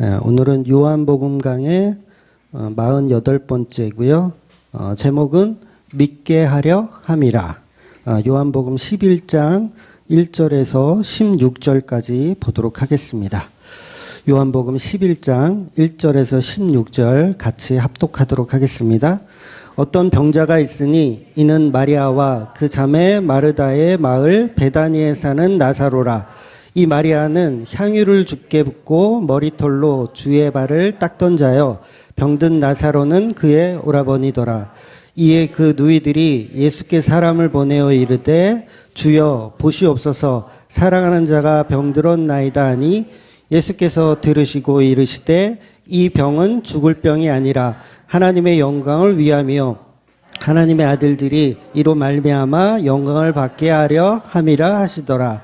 오늘은 요한복음 강의 48번째고요. 제목은 믿게 하려 함이라. 요한복음 11장 1절에서 16절까지 보도록 하겠습니다. 요한복음 11장 1절에서 16절 같이 합독하도록 하겠습니다. 어떤 병자가 있으니 이는 마리아와 그 자매 마르다의 마을 베다니에 사는 나사로라. 이 마리아는 향유를 주께 붓고 머리털로 주의 발을 닦던 자여 병든 나사로는 그의 오라버니더라. 이에 그 누이들이 예수께 사람을 보내어 이르되 주여 보시옵소서 사랑하는 자가 병들었나이다 하니 예수께서 들으시고 이르시되 이 병은 죽을 병이 아니라 하나님의 영광을 위함이요 하나님의 아들들이 이로 말미암아 영광을 받게 하려 함이라 하시더라.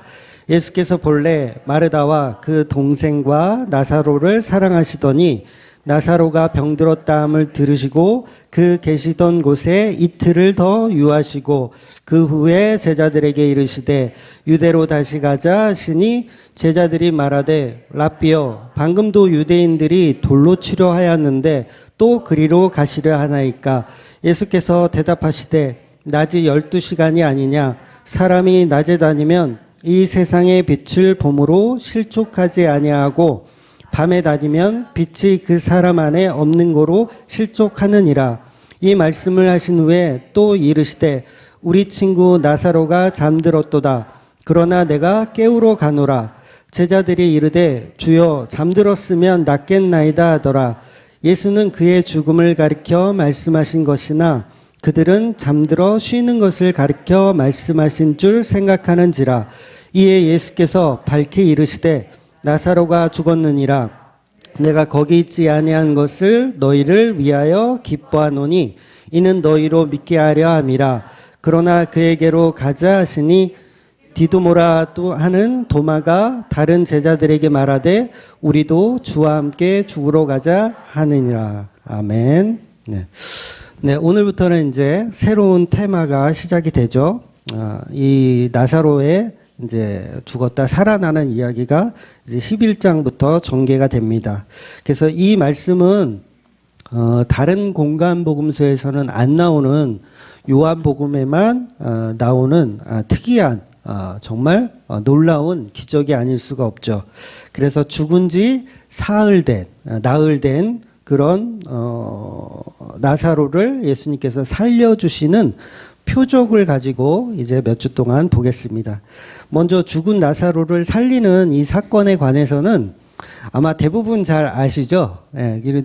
예수께서 본래 마르다와 그 동생과 나사로를 사랑하시더니 나사로가 병들었다함을 들으시고 그 계시던 곳에 이틀을 더 유하시고 그 후에 제자들에게 이르시되 유대로 다시 가자 하시니 제자들이 말하되 랍비여 방금도 유대인들이 돌로 치려 하였는데 또 그리로 가시려 하나이까. 예수께서 대답하시되 낮이 12시간이 아니냐. 사람이 낮에 다니면 이 세상의 빛을 봄으로 실족하지 아니하고 밤에 다니면 빛이 그 사람 안에 없는 고로 실족하느니라. 이 말씀을 하신 후에 또 이르시되 우리 친구 나사로가 잠들었도다. 그러나 내가 깨우러 가노라. 제자들이 이르되 주여 잠들었으면 낫겠나이다 하더라. 예수는 그의 죽음을 가리켜 말씀하신 것이나 그들은 잠들어 쉬는 것을 가리켜 말씀하신 줄 생각하는지라. 이에 예수께서 밝히 이르시되 나사로가 죽었느니라. 내가 거기 있지 아니한 것을 너희를 위하여 기뻐하노니 이는 너희로 믿게 하려 함이라. 그러나 그에게로 가자 하시니 디두모라 또 하는 도마가 다른 제자들에게 말하되 우리도 주와 함께 죽으러 가자 하느니라. 아멘. 네, 오늘부터는 이제 새로운 테마가 시작이 되죠. 이 나사로의 이제 죽었다 살아나는 이야기가 이제 11장부터 전개가 됩니다. 그래서 이 말씀은 다른 공간 복음서에서는 안 나오는 요한복음에만 나오는 특이한 정말 놀라운 기적이 아닐 수가 없죠. 그래서 죽은 지 나흘 된 그런 나사로를 예수님께서 살려주시는 표적을 가지고 이제 몇 주 동안 보겠습니다. 먼저 죽은 나사로를 살리는 이 사건에 관해서는 아마 대부분 잘 아시죠?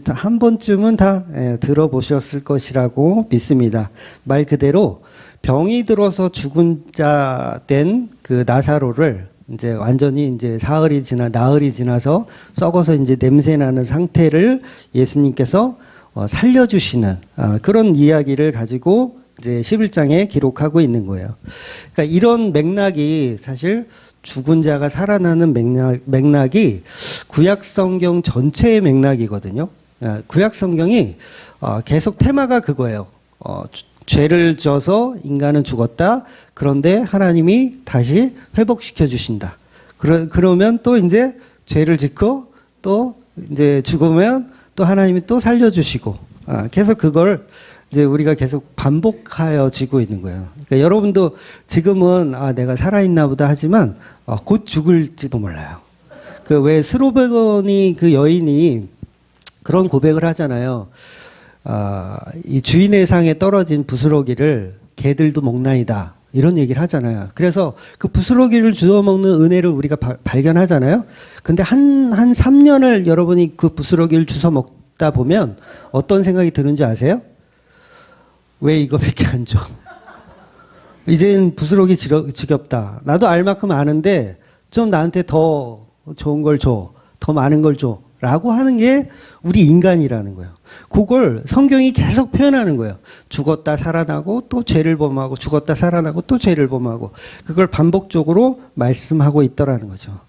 한 번쯤은 다 들어보셨을 것이라고 믿습니다. 말 그대로 병이 들어서 죽은 자 된 그 나사로를 이제 완전히 이제 나흘이 지나서 썩어서 이제 냄새 나는 상태를 예수님께서 살려주시는 그런 이야기를 가지고 이제 11장에 기록하고 있는 거예요. 그러니까 이런 맥락이 사실 죽은 자가 살아나는 맥락이 구약 성경 전체의 맥락이거든요. 구약 성경이 계속 테마가 그거예요. 죄를 져서 인간은 죽었다. 그런데 하나님이 다시 회복시켜 주신다. 그러면 또 이제 죄를 짓고 또 이제 죽으면 또 하나님이 또 살려주시고 계속 그걸 이제 우리가 계속 반복하여지고 있는 거예요. 그러니까 여러분도 지금은 내가 살아있나 보다 하지만 곧 죽을지도 몰라요. 그 왜 스로베고니 그 여인이 그런 고백을 하잖아요. 이 주인의 상에 떨어진 부스러기를 개들도 먹나이다. 이런 얘기를 하잖아요. 그래서 그 부스러기를 주워 먹는 은혜를 우리가 발견하잖아요. 근데 한 3년을 여러분이 그 부스러기를 주워 먹다 보면 어떤 생각이 드는지 아세요? 왜 이거밖에 안 줘? 이젠 부스러기 지겹다. 나도 알 만큼 아는데 좀 나한테 더 좋은 걸 줘. 더 많은 걸 줘. 라고 하는 게 우리 인간이라는 거예요. 그걸 성경이 계속 표현하는 거예요. 죽었다 살아나고 또 죄를 범하고 죽었다 살아나고 또 죄를 범하고 그걸 반복적으로 말씀하고 있더라는 거죠.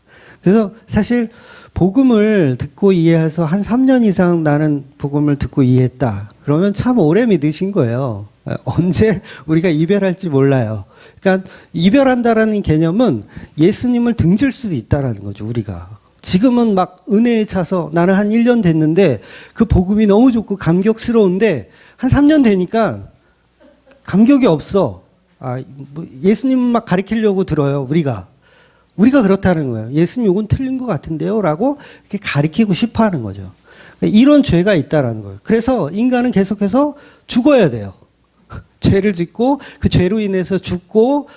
그래서 사실 복음을 듣고 이해해서 한 3년 이상 나는 복음을 듣고 이해했다. 그러면 참 오래 믿으신 거예요. 언제 우리가 이별할지 몰라요. 그러니까 이별한다라는 개념은 예수님을 등질 수도 있다라는 거죠, 우리가. 지금은 막 은혜에 차서 나는 한 1년 됐는데 그 복음이 너무 좋고 감격스러운데 한 3년 되니까 감격이 없어. 뭐 예수님 막 가리키려고 들어요, 우리가 그렇다는 거예요. 예수님 이건 틀린 것 같은데요? 라고 이렇게 가리키고 싶어 하는 거죠. 이런 죄가 있다라는 거예요. 그래서 인간은 계속해서 죽어야 돼요. 죄를 짓고 그 죄로 인해서 죽고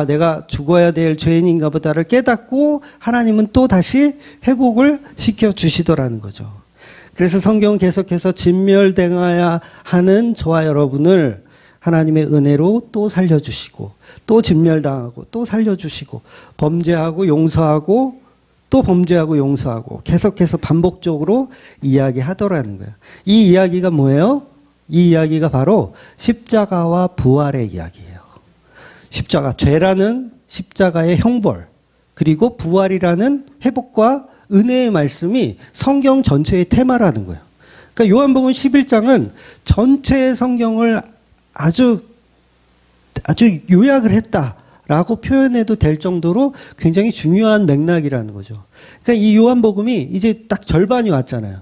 내가 죽어야 될 죄인인가 보다를 깨닫고 하나님은 또 다시 회복을 시켜주시더라는 거죠. 그래서 성경은 계속해서 진멸당해야 하는 저와 여러분을 하나님의 은혜로 또 살려주시고 또 진멸당하고 또 살려주시고 범죄하고 용서하고 또 범죄하고 용서하고 계속해서 반복적으로 이야기하더라는 거예요. 이 이야기가 뭐예요? 이 이야기가 바로 십자가와 부활의 이야기예요. 십자가, 죄라는 십자가의 형벌, 그리고 부활이라는 회복과 은혜의 말씀이 성경 전체의 테마라는 거예요. 그러니까 요한복음 11장은 전체 성경을 아주 요약을 했다라고 표현해도 될 정도로 굉장히 중요한 맥락이라는 거죠. 그러니까 이 요한복음이 이제 딱 절반이 왔잖아요.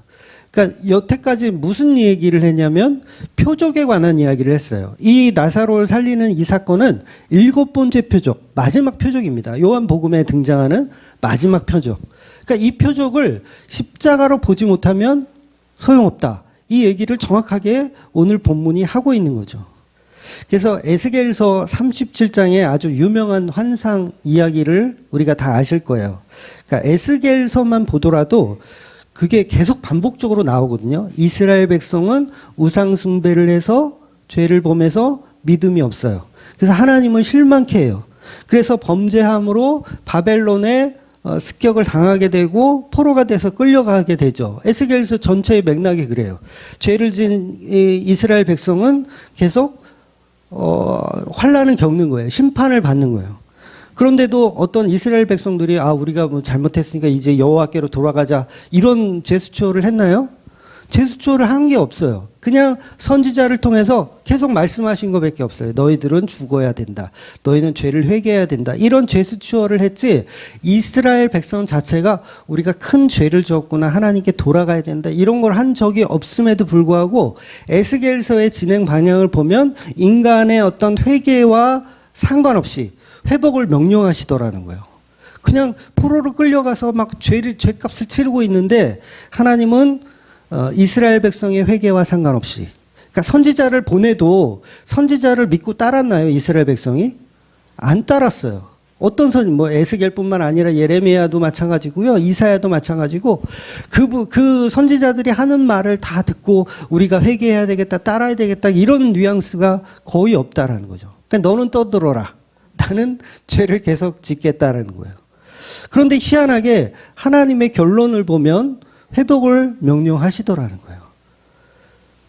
그러니까 여태까지 무슨 얘기를 했냐면 표적에 관한 이야기를 했어요. 이 나사로를 살리는 이 사건은 7번째 표적, 마지막 표적입니다. 요한복음에 등장하는 마지막 표적. 그러니까 이 표적을 십자가로 보지 못하면 소용없다. 이 얘기를 정확하게 오늘 본문이 하고 있는 거죠. 그래서 에스겔서 37장에 아주 유명한 환상 이야기를 우리가 다 아실 거예요. 그러니까 에스겔서만 보더라도 그게 계속 반복적으로 나오거든요. 이스라엘 백성은 우상 숭배를 해서 죄를 범해서 믿음이 없어요. 그래서 하나님을 실망케 해요. 그래서 범죄함으로 바벨론에 습격을 당하게 되고 포로가 돼서 끌려가게 되죠. 에스겔서 전체의 맥락이 그래요. 죄를 지은 이스라엘 백성은 계속 환난을 겪는 거예요. 심판을 받는 거예요. 그런데도 어떤 이스라엘 백성들이 우리가 뭐 잘못했으니까 이제 여호와께로 돌아가자 이런 제스처를 했나요? 제스처를 한 게 없어요. 그냥 선지자를 통해서 계속 말씀하신 것밖에 없어요. 너희들은 죽어야 된다. 너희는 죄를 회개해야 된다. 이런 제스처를 했지 이스라엘 백성 자체가 우리가 큰 죄를 지었구나. 하나님께 돌아가야 된다. 이런 걸 한 적이 없음에도 불구하고 에스겔서의 진행 방향을 보면 인간의 어떤 회개와 상관없이 회복을 명령하시더라는 거예요. 그냥 포로로 끌려가서 막 죄값을 치르고 있는데 하나님은 이스라엘 백성의 회개와 상관없이, 그러니까 선지자를 보내도 선지자를 믿고 따랐나요? 이스라엘 백성이? 안 따랐어요. 어떤 에스겔뿐만 아니라 예레미야도 마찬가지고요. 이사야도 마찬가지고 그 선지자들이 하는 말을 다 듣고 우리가 회개해야 되겠다, 따라야 되겠다 이런 뉘앙스가 거의 없다라는 거죠. 그러니까 너는 떠들어라. 나는 죄를 계속 짓겠다는 거예요. 그런데 희한하게 하나님의 결론을 보면 회복을 명령하시더라는 거예요.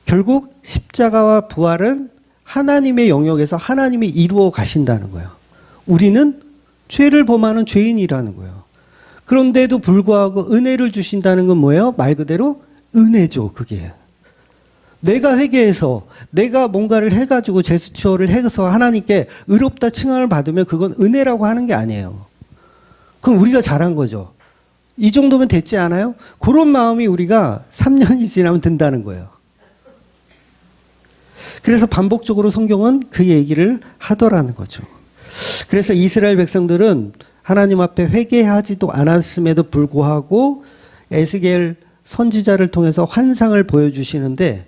결국 십자가와 부활은 하나님의 영역에서 하나님이 이루어 가신다는 거예요. 우리는 죄를 범하는 죄인이라는 거예요. 그런데도 불구하고 은혜를 주신다는 건 뭐예요? 말 그대로 은혜죠, 그게. 내가 회개해서 내가 뭔가를 해가지고 제스처를 해서 하나님께 의롭다 칭함을 받으면 그건 은혜라고 하는 게 아니에요. 그럼 우리가 잘한 거죠. 이 정도면 됐지 않아요? 그런 마음이 우리가 3년이 지나면 든다는 거예요. 그래서 반복적으로 성경은 그 얘기를 하더라는 거죠. 그래서 이스라엘 백성들은 하나님 앞에 회개하지도 않았음에도 불구하고 에스겔 선지자를 통해서 환상을 보여주시는데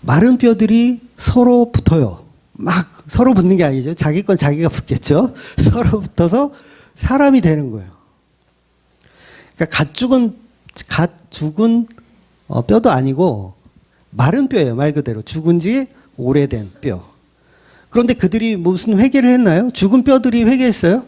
마른 뼈들이 서로 붙어요. 막 서로 붙는 게 아니죠. 자기 건 자기가 붙겠죠. 서로 붙어서 사람이 되는 거예요. 그러니까 갓 죽은 뼈도 아니고 마른 뼈예요. 말 그대로 죽은 지 오래된 뼈. 그런데 그들이 무슨 회개를 했나요? 죽은 뼈들이 회개했어요?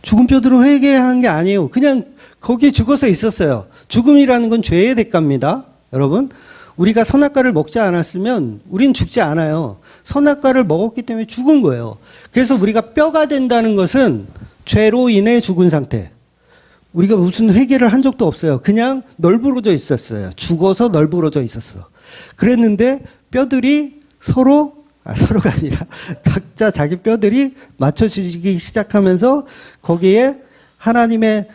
죽은 뼈들은 회개한 게 아니에요. 그냥 거기에 죽어서 있었어요. 죽음이라는 건 죄의 대가입니다. 여러분, 우리가 선악과를 먹지 않았으면 우린 죽지 않아요. 선악과를 먹었기 때문에 죽은 거예요. 그래서 우리가 뼈가 된다는 것은 죄로 인해 죽은 상태. 우리가 무슨 회개를 한 적도 없어요. 그냥 널브러져 있었어요. 죽어서 널브러져 있었어. 그랬는데 뼈들이 서로가 아니라 각자 자기 뼈들이 맞춰지기 시작하면서 거기에 하나님의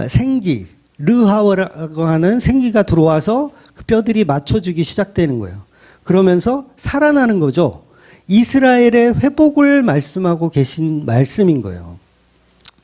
생기, 르하워라고 하는 생기가 들어와서 그 뼈들이 맞춰지기 시작되는 거예요. 그러면서 살아나는 거죠. 이스라엘의 회복을 말씀하고 계신 말씀인 거예요.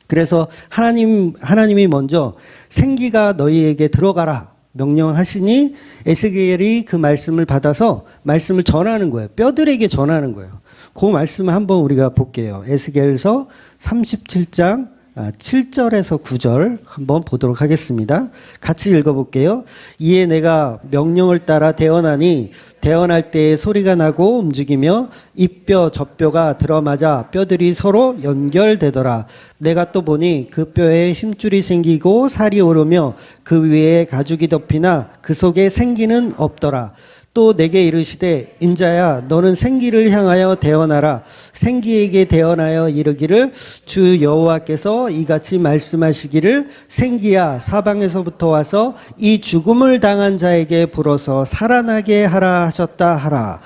그래서 하나님이 먼저 생기가 너희에게 들어가라 명령하시니 에스겔이 그 말씀을 받아서 말씀을 전하는 거예요. 뼈들에게 전하는 거예요. 그 말씀을 한번 우리가 볼게요. 에스겔서 37장 7절에서 9절 한번 보도록 하겠습니다. 같이 읽어볼게요. 이에 내가 명령을 따라 대언하니 대언할 때에 소리가 나고 움직이며 이 뼈 저 뼈가 들어맞아 뼈들이 서로 연결되더라. 내가 또 보니 그 뼈에 힘줄이 생기고 살이 오르며 그 위에 가죽이 덮이나 그 속에 생기는 없더라. 또 내게 이르시되 인자야 너는 생기를 향하여 대언하라. 생기에게 대언하여 이르기를 주 여호와께서 이같이 말씀하시기를 생기야 사방에서부터 와서 이 죽음을 당한 자에게 불어서 살아나게 하라 하셨다 하라.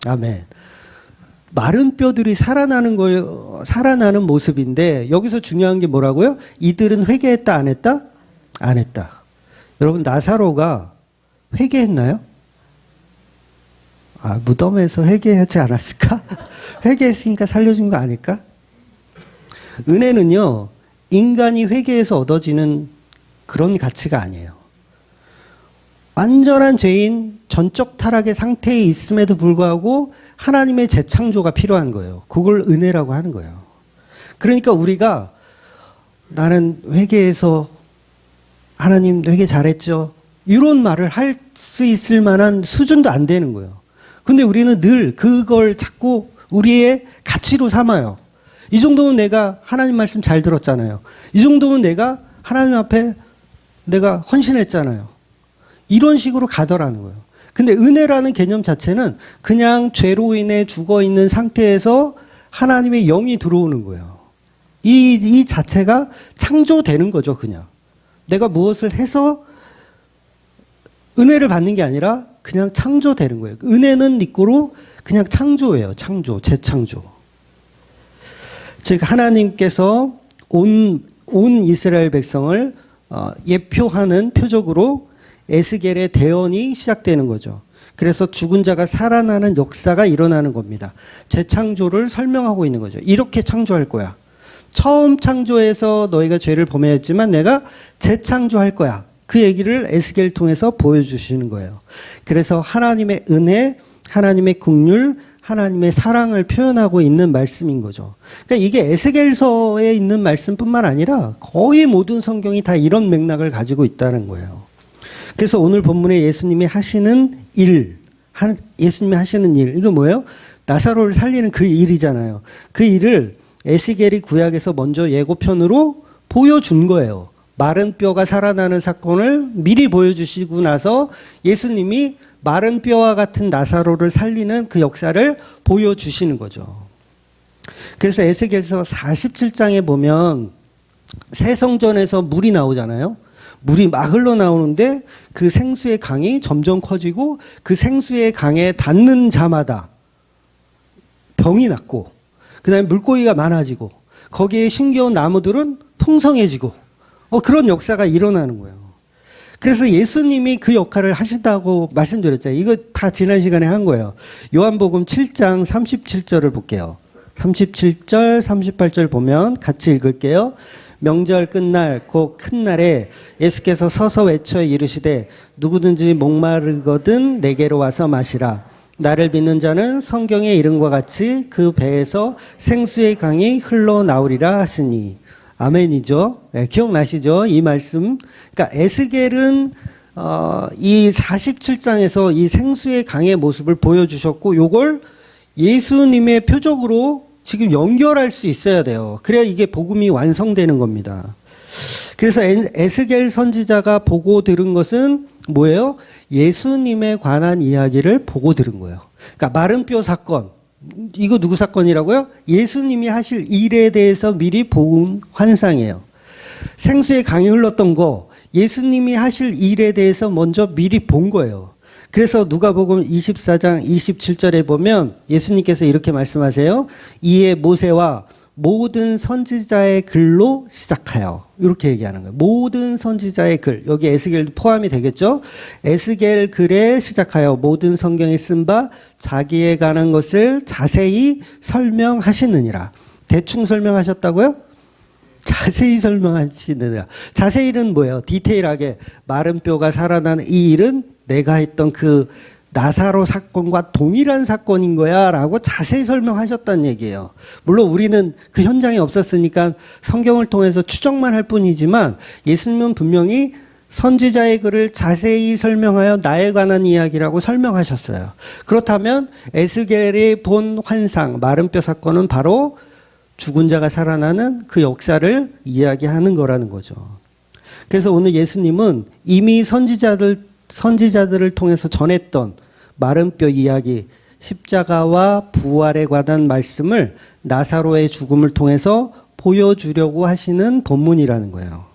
아멘. 마른 뼈들이 살아나는 거예요. 살아나는 모습인데 여기서 중요한 게 뭐라고요? 이들은 회개했다 안 했다? 안 했다. 여러분 나사로가 회개했나요? 무덤에서 회개하지 않았을까? 회개했으니까 살려준 거 아닐까? 은혜는요, 인간이 회개해서 얻어지는 그런 가치가 아니에요. 완전한 죄인, 전적 타락의 상태에 있음에도 불구하고 하나님의 재창조가 필요한 거예요. 그걸 은혜라고 하는 거예요. 그러니까 우리가 나는 회개해서 하나님 회개 잘했죠. 이런 말을 할 수 있을 만한 수준도 안 되는 거예요. 근데 우리는 늘 그걸 자꾸 우리의 가치로 삼아요. 이 정도면 내가 하나님 말씀 잘 들었잖아요. 이 정도면 내가 하나님 앞에 내가 헌신했잖아요. 이런 식으로 가더라는 거예요. 근데 은혜라는 개념 자체는 그냥 죄로 인해 죽어 있는 상태에서 하나님의 영이 들어오는 거예요. 이 자체가 창조되는 거죠, 그냥. 내가 무엇을 해서 은혜를 받는 게 아니라 그냥 창조되는 거예요. 은혜는 니꼬로 그냥 창조예요. 창조, 재창조. 즉 하나님께서 온 이스라엘 백성을 예표하는 표적으로 에스겔의 대언이 시작되는 거죠. 그래서 죽은 자가 살아나는 역사가 일어나는 겁니다. 재창조를 설명하고 있는 거죠. 이렇게 창조할 거야. 처음 창조해서 너희가 죄를 범했지만 내가 재창조할 거야. 그 얘기를 에스겔을 통해서 보여주시는 거예요. 그래서 하나님의 은혜, 하나님의 긍휼, 하나님의 사랑을 표현하고 있는 말씀인 거죠. 그러니까 이게 에스겔서에 있는 말씀뿐만 아니라 거의 모든 성경이 다 이런 맥락을 가지고 있다는 거예요. 그래서 오늘 본문에 예수님이 하시는 일, 이거 뭐예요? 나사로를 살리는 그 일이잖아요. 그 일을 에스겔이 구약에서 먼저 예고편으로 보여준 거예요. 마른 뼈가 살아나는 사건을 미리 보여주시고 나서 예수님이 마른 뼈와 같은 나사로를 살리는 그 역사를 보여주시는 거죠. 그래서 에스겔서 47장에 보면 새 성전에서 물이 나오잖아요. 물이 막 흘러나오는데 그 생수의 강이 점점 커지고 그 생수의 강에 닿는 자마다 병이 낫고 그 다음에 물고기가 많아지고 거기에 심겨운 나무들은 풍성해지고 그런 역사가 일어나는 거예요. 그래서 예수님이 그 역할을 하신다고 말씀드렸잖아요. 이거 다 지난 시간에 한 거예요. 요한복음 7장 37절을 볼게요. 37절, 38절 보면 같이 읽을게요. 명절 끝날 곧 큰 날에 예수께서 서서 외쳐 이르시되 누구든지 목마르거든 내게로 와서 마시라. 나를 믿는 자는 성경의 이름과 같이 그 배에서 생수의 강이 흘러나오리라 하시니. 아멘이죠. 네, 기억나시죠? 이 말씀. 그러니까 에스겔은 이 47장에서 이 생수의 강의 모습을 보여주셨고 요걸 예수님의 표적으로 지금 연결할 수 있어야 돼요. 그래야 이게 복음이 완성되는 겁니다. 그래서 에스겔 선지자가 보고 들은 것은 뭐예요? 예수님에 관한 이야기를 보고 들은 거예요. 그러니까 마른 뼈 사건. 이거 누구 사건이라고요? 예수님이 하실 일에 대해서 미리 본 환상이에요. 생수의 강이 흘렀던 거 예수님이 하실 일에 대해서 먼저 미리 본 거예요. 그래서 누가복음 24장 27절에 보면 예수님께서 이렇게 말씀하세요. 이에 모세와 모든 선지자의 글로 시작하여 이렇게 얘기하는 거예요. 모든 선지자의 글, 여기 에스겔도 포함이 되겠죠. 에스겔 글에 시작하여 모든 성경에 쓴 바 자기에 관한 것을 자세히 설명하시느니라. 대충 설명하셨다고요? 자세히 설명하시느니라. 자세히는 뭐예요? 디테일하게 마른 뼈가 살아나는 이 일은 내가 했던 그 나사로 사건과 동일한 사건인 거야 라고 자세히 설명하셨다는 얘기예요. 물론 우리는 그 현장에 없었으니까 성경을 통해서 추정만 할 뿐이지만 예수님은 분명히 선지자의 글을 자세히 설명하여 나에 관한 이야기라고 설명하셨어요. 그렇다면 에스겔이 본 환상, 마른 뼈 사건은 바로 죽은 자가 살아나는 그 역사를 이야기하는 거라는 거죠. 그래서 오늘 예수님은 이미 선지자들을 통해서 전했던 마른 뼈 이야기, 십자가와 부활에 관한 말씀을 나사로의 죽음을 통해서 보여주려고 하시는 본문이라는 거예요.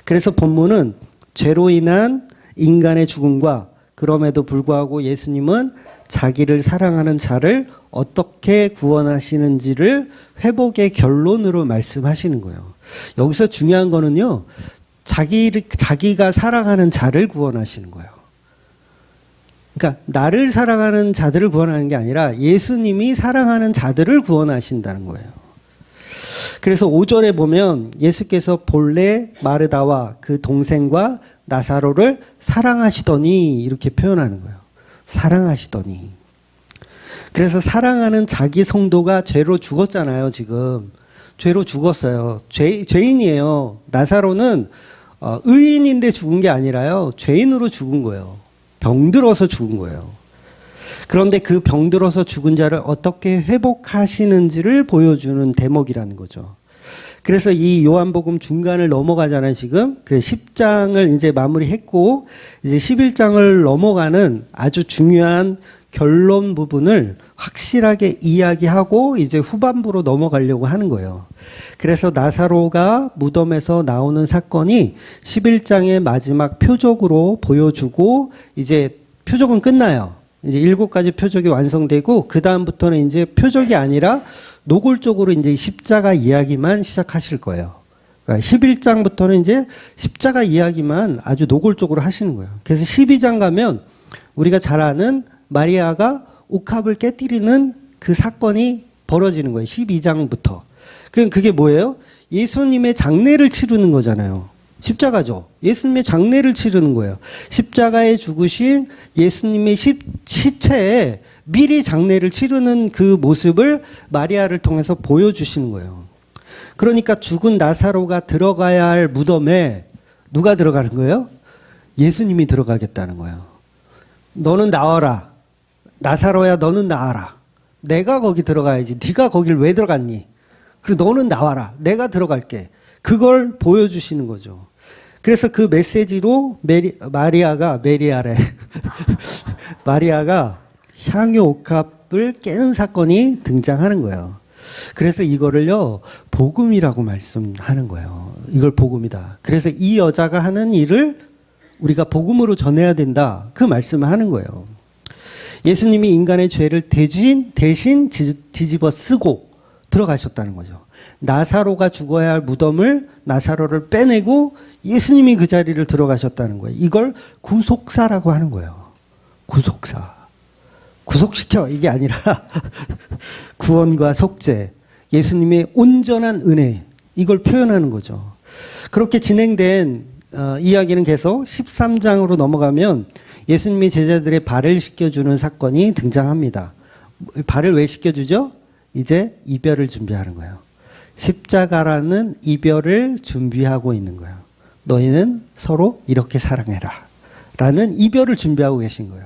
그래서 본문은 죄로 인한 인간의 죽음과 그럼에도 불구하고 예수님은 자기를 사랑하는 자를 어떻게 구원하시는지를 회복의 결론으로 말씀하시는 거예요. 여기서 중요한 거는요, 자기가 사랑하는 자를 구원하시는 거예요. 그러니까 나를 사랑하는 자들을 구원하는 게 아니라 예수님이 사랑하는 자들을 구원하신다는 거예요. 그래서 5절에 보면 예수께서 본래 마르다와 그 동생과 나사로를 사랑하시더니 이렇게 표현하는 거예요. 사랑하시더니. 그래서 사랑하는 자기 성도가 죄로 죽었잖아요, 지금. 죄로 죽었어요. 죄인이에요. 나사로는 의인인데 죽은 게 아니라요, 죄인으로 죽은 거예요. 병들어서 죽은 거예요. 그런데 그 병들어서 죽은 자를 어떻게 회복하시는지를 보여주는 대목이라는 거죠. 그래서 이 요한복음 중간을 넘어가잖아요, 지금. 그래서 10장을 이제 마무리했고, 이제 11장을 넘어가는 아주 중요한 결론 부분을 확실하게 이야기하고 이제 후반부로 넘어가려고 하는 거예요. 그래서 나사로가 무덤에서 나오는 사건이 11장의 마지막 표적으로 보여주고 이제 표적은 끝나요. 이제 7가지 표적이 완성되고 그 다음부터는 이제 표적이 아니라 노골적으로 이제 십자가 이야기만 시작하실 거예요. 그러니까 11장부터는 이제 십자가 이야기만 아주 노골적으로 하시는 거예요. 그래서 12장 가면 우리가 잘 아는 마리아가 옥합을 깨뜨리는 그 사건이 벌어지는 거예요. 12장부터. 그게 뭐예요? 예수님의 장례를 치르는 거잖아요. 십자가죠. 예수님의 장례를 치르는 거예요. 십자가에 죽으신 예수님의 시체에 미리 장례를 치르는 그 모습을 마리아를 통해서 보여주시는 거예요. 그러니까 죽은 나사로가 들어가야 할 무덤에 누가 들어가는 거예요? 예수님이 들어가겠다는 거예요. 너는 나와라. 나사로야, 너는 나와라. 내가 거기 들어가야지. 네가 거길 왜 들어갔니? 그리고 너는 나와라. 내가 들어갈게. 그걸 보여주시는 거죠. 그래서 그 메시지로 마리아가 향유 옥합을 깨는 사건이 등장하는 거예요. 그래서 이거를요, 복음이라고 말씀하는 거예요. 이걸 복음이다. 그래서 이 여자가 하는 일을 우리가 복음으로 전해야 된다. 그 말씀을 하는 거예요. 예수님이 인간의 죄를 대신 뒤집어 쓰고 들어가셨다는 거죠. 나사로가 죽어야 할 무덤을 나사로를 빼내고 예수님이 그 자리를 들어가셨다는 거예요. 이걸 구속사라고 하는 거예요. 구속사. 구속시켜 이게 아니라 구원과 속죄, 예수님의 온전한 은혜, 이걸 표현하는 거죠. 그렇게 진행된 이야기는 계속 13장으로 넘어가면 예수님이 제자들의 발을 씻겨주는 사건이 등장합니다. 발을 왜 씻겨주죠? 이제 이별을 준비하는 거예요. 십자가라는 이별을 준비하고 있는 거예요. 너희는 서로 이렇게 사랑해라 라는 이별을 준비하고 계신 거예요.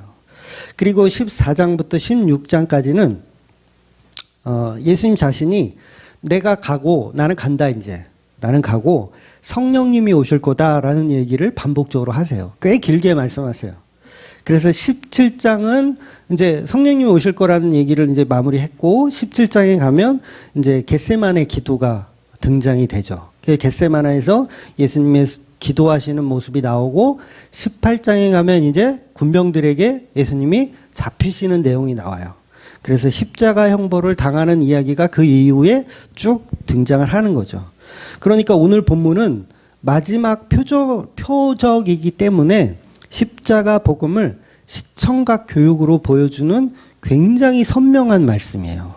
그리고 14장부터 16장까지는 예수님 자신이 내가 가고 나는 간다 이제. 나는 가고 성령님이 오실 거다라는 얘기를 반복적으로 하세요. 꽤 길게 말씀하세요. 그래서 17장은 이제 성령님이 오실 거라는 얘기를 이제 마무리했고 17장에 가면 이제 겟세마네 기도가 등장이 되죠. 겟세마네에서 예수님의 기도하시는 모습이 나오고 18장에 가면 이제 군병들에게 예수님이 잡히시는 내용이 나와요. 그래서 십자가 형벌을 당하는 이야기가 그 이후에 쭉 등장을 하는 거죠. 그러니까 오늘 본문은 마지막 표적이기 때문에 십자가 복음을 시청각 교육으로 보여주는 굉장히 선명한 말씀이에요.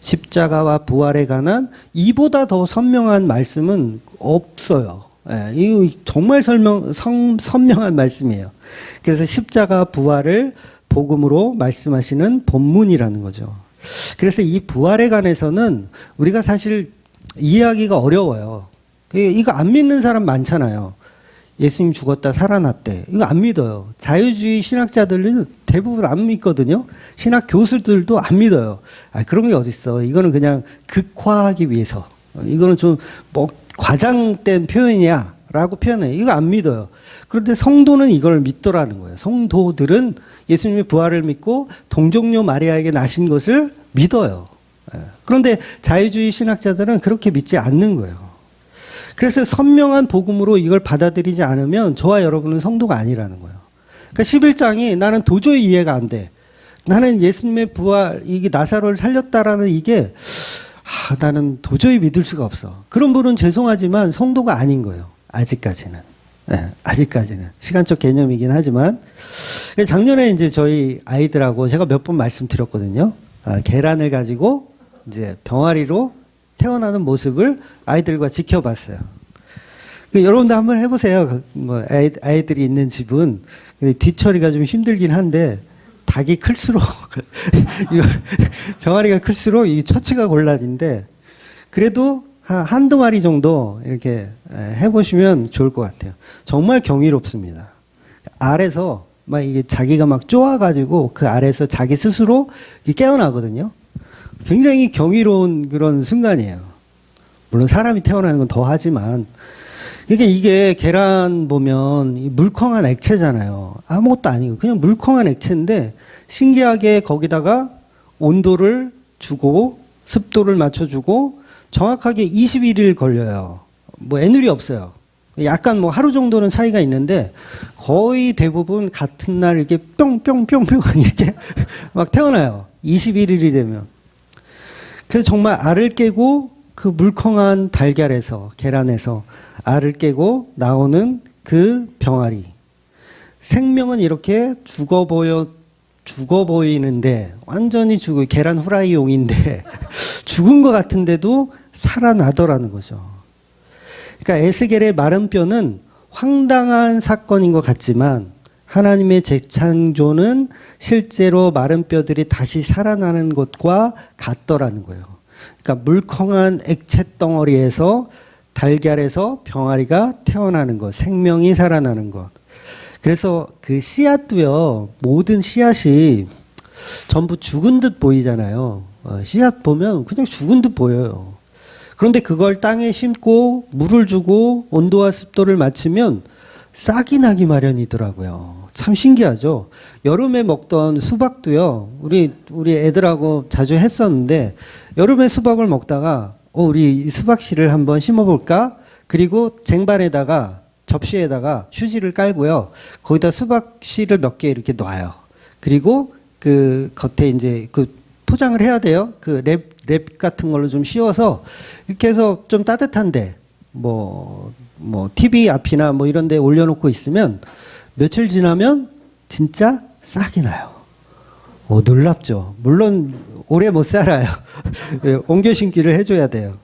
십자가와 부활에 관한 이보다 더 선명한 말씀은 없어요. 예, 이거 정말 선명한 말씀이에요. 그래서 십자가 부활을 복음으로 말씀하시는 본문이라는 거죠. 그래서 이 부활에 관해서는 우리가 사실 이해하기가 어려워요. 이거 안 믿는 사람 많잖아요. 예수님 죽었다 살아났대. 이거 안 믿어요. 자유주의 신학자들은 대부분 안 믿거든요. 신학 교수들도 안 믿어요. 그런 게 어딨어. 이거는 그냥 극화하기 위해서. 이거는 좀 뭐 과장된 표현이야 라고 표현해요. 이거 안 믿어요. 그런데 성도는 이걸 믿더라는 거예요. 성도들은 예수님의 부활을 믿고 동정녀 마리아에게 나신 것을 믿어요. 그런데 자유주의 신학자들은 그렇게 믿지 않는 거예요. 그래서 선명한 복음으로 이걸 받아들이지 않으면 저와 여러분은 성도가 아니라는 거예요. 그러니까 11장이 나는 도저히 이해가 안 돼. 나는 예수님의 부활, 이게 나사로를 살렸다라는 이게 나는 도저히 믿을 수가 없어. 그런 분은 죄송하지만 성도가 아닌 거예요. 아직까지는. 네, 아직까지는. 시간적 개념이긴 하지만. 작년에 이제 저희 아이들하고 제가 몇 번 말씀드렸거든요. 계란을 가지고 이제 병아리로 태어나는 모습을 아이들과 지켜봤어요. 여러분도 한번 해보세요. 뭐 아이들이 있는 집은 뒤처리가 좀 힘들긴 한데 닭이 클수록 병아리가 클수록 이 처치가 곤란인데 그래도 한두 마리 정도 이렇게 해보시면 좋을 것 같아요. 정말 경이롭습니다. 아래서 막 이게 자기가 막 쪼아가지고 그 아래서 자기 스스로 깨어나거든요. 굉장히 경이로운 그런 순간이에요. 물론 사람이 태어나는 건 더 하지만 이게 계란 보면 물컹한 액체잖아요. 아무것도 아니고 그냥 물컹한 액체인데 신기하게 거기다가 온도를 주고 습도를 맞춰주고 정확하게 21일 걸려요. 뭐 애누리 없어요. 약간 뭐 하루 정도는 차이가 있는데 거의 대부분 같은 날 이렇게 뿅뿅뿅뿅 이렇게 막 태어나요. 21일이 되면. 그래서 정말 알을 깨고 그 물컹한 달걀에서 계란에서 알을 깨고 나오는 그 병아리. 생명은 이렇게 죽어 보이는데 완전히 계란 후라이용인데 죽은 것 같은데도 살아나더라는 거죠. 그러니까 에스겔의 마른 뼈는 황당한 사건인 것 같지만 하나님의 재창조는 실제로 마른 뼈들이 다시 살아나는 것과 같더라는 거예요. 그러니까 물컹한 액체 덩어리에서 달걀에서 병아리가 태어나는 것, 생명이 살아나는 것. 그래서 그 씨앗도요, 모든 씨앗이 전부 죽은 듯 보이잖아요. 씨앗 보면 그냥 죽은 듯 보여요. 그런데 그걸 땅에 심고 물을 주고 온도와 습도를 맞추면 싹이 나기 마련이더라고요. 참 신기하죠. 여름에 먹던 수박도요. 우리 애들하고 자주 했었는데 여름에 수박을 먹다가 우리 수박씨를 한번 심어볼까? 그리고 쟁반에다가 접시에다가 휴지를 깔고요. 거기다 수박씨를 몇 개 이렇게 놔요. 그리고 그 겉에 이제 그 포장을 해야 돼요. 그 랩 같은 걸로 좀 씌워서 이렇게 해서 좀 따뜻한데 뭐 TV 앞이나 뭐 이런 데 올려놓고 있으면 며칠 지나면 진짜 싹이 나요. 놀랍죠. 물론 오래 못 살아요. 옮겨 심기를 해줘야 돼요.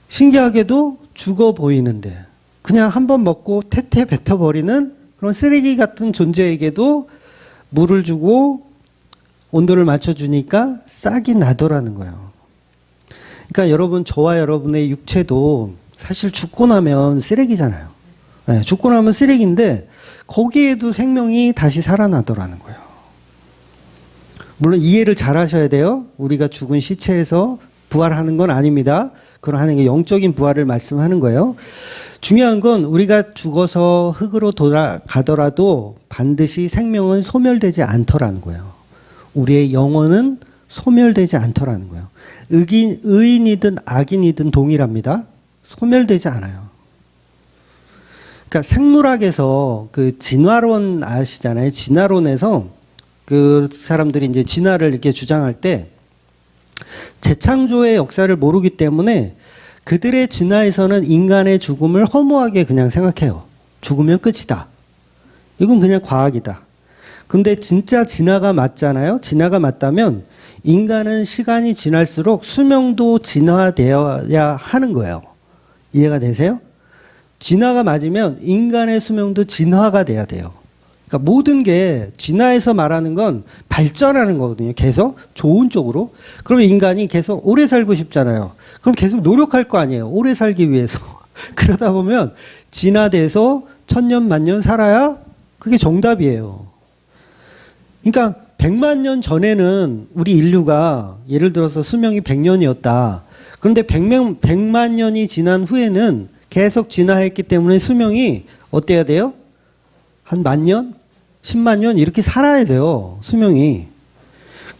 신기하게도 죽어 보이는데 그냥 한번 먹고 태태 뱉어버리는 그런 쓰레기 같은 존재에게도 물을 주고 온도를 맞춰주니까 싹이 나더라는 거예요. 그러니까 여러분, 저와 여러분의 육체도 사실 죽고 나면 쓰레기잖아요. 네, 죽고 나면 쓰레기인데 거기에도 생명이 다시 살아나더라는 거예요. 물론 이해를 잘 하셔야 돼요. 우리가 죽은 시체에서 부활하는 건 아닙니다. 그런 하는 게 영적인 부활을 말씀하는 거예요. 중요한 건 우리가 죽어서 흙으로 돌아가더라도 반드시 생명은 소멸되지 않더라는 거예요. 우리의 영혼은 소멸되지 않더라는 거예요. 의인이든 악인이든 동일합니다. 소멸되지 않아요. 그러니까 생물학에서 그 진화론 아시잖아요. 진화론에서 그 사람들이 이제 진화를 이렇게 주장할 때 재창조의 역사를 모르기 때문에 그들의 진화에서는 인간의 죽음을 허무하게 그냥 생각해요. 죽으면 끝이다. 이건 그냥 과학이다. 근데 진짜 진화가 맞잖아요. 진화가 맞다면 인간은 시간이 지날수록 수명도 진화되어야 하는 거예요. 이해가 되세요? 진화가 맞으면 인간의 수명도 진화가 돼야 돼요. 그러니까 모든 게 진화에서 말하는 건 발전하는 거거든요. 계속 좋은 쪽으로. 그러면 인간이 계속 오래 살고 싶잖아요. 그럼 계속 노력할 거 아니에요. 오래 살기 위해서. 그러다 보면 진화돼서 천년 만년 살아야 그게 정답이에요. 그러니까 100만 년 전에는 우리 인류가 예를 들어서 수명이 100년이었다. 그런데 100만 년이 지난 후에는 계속 진화했기 때문에 수명이 어때야 돼요? 한 10,000년? 10만 년? 이렇게 살아야 돼요. 수명이.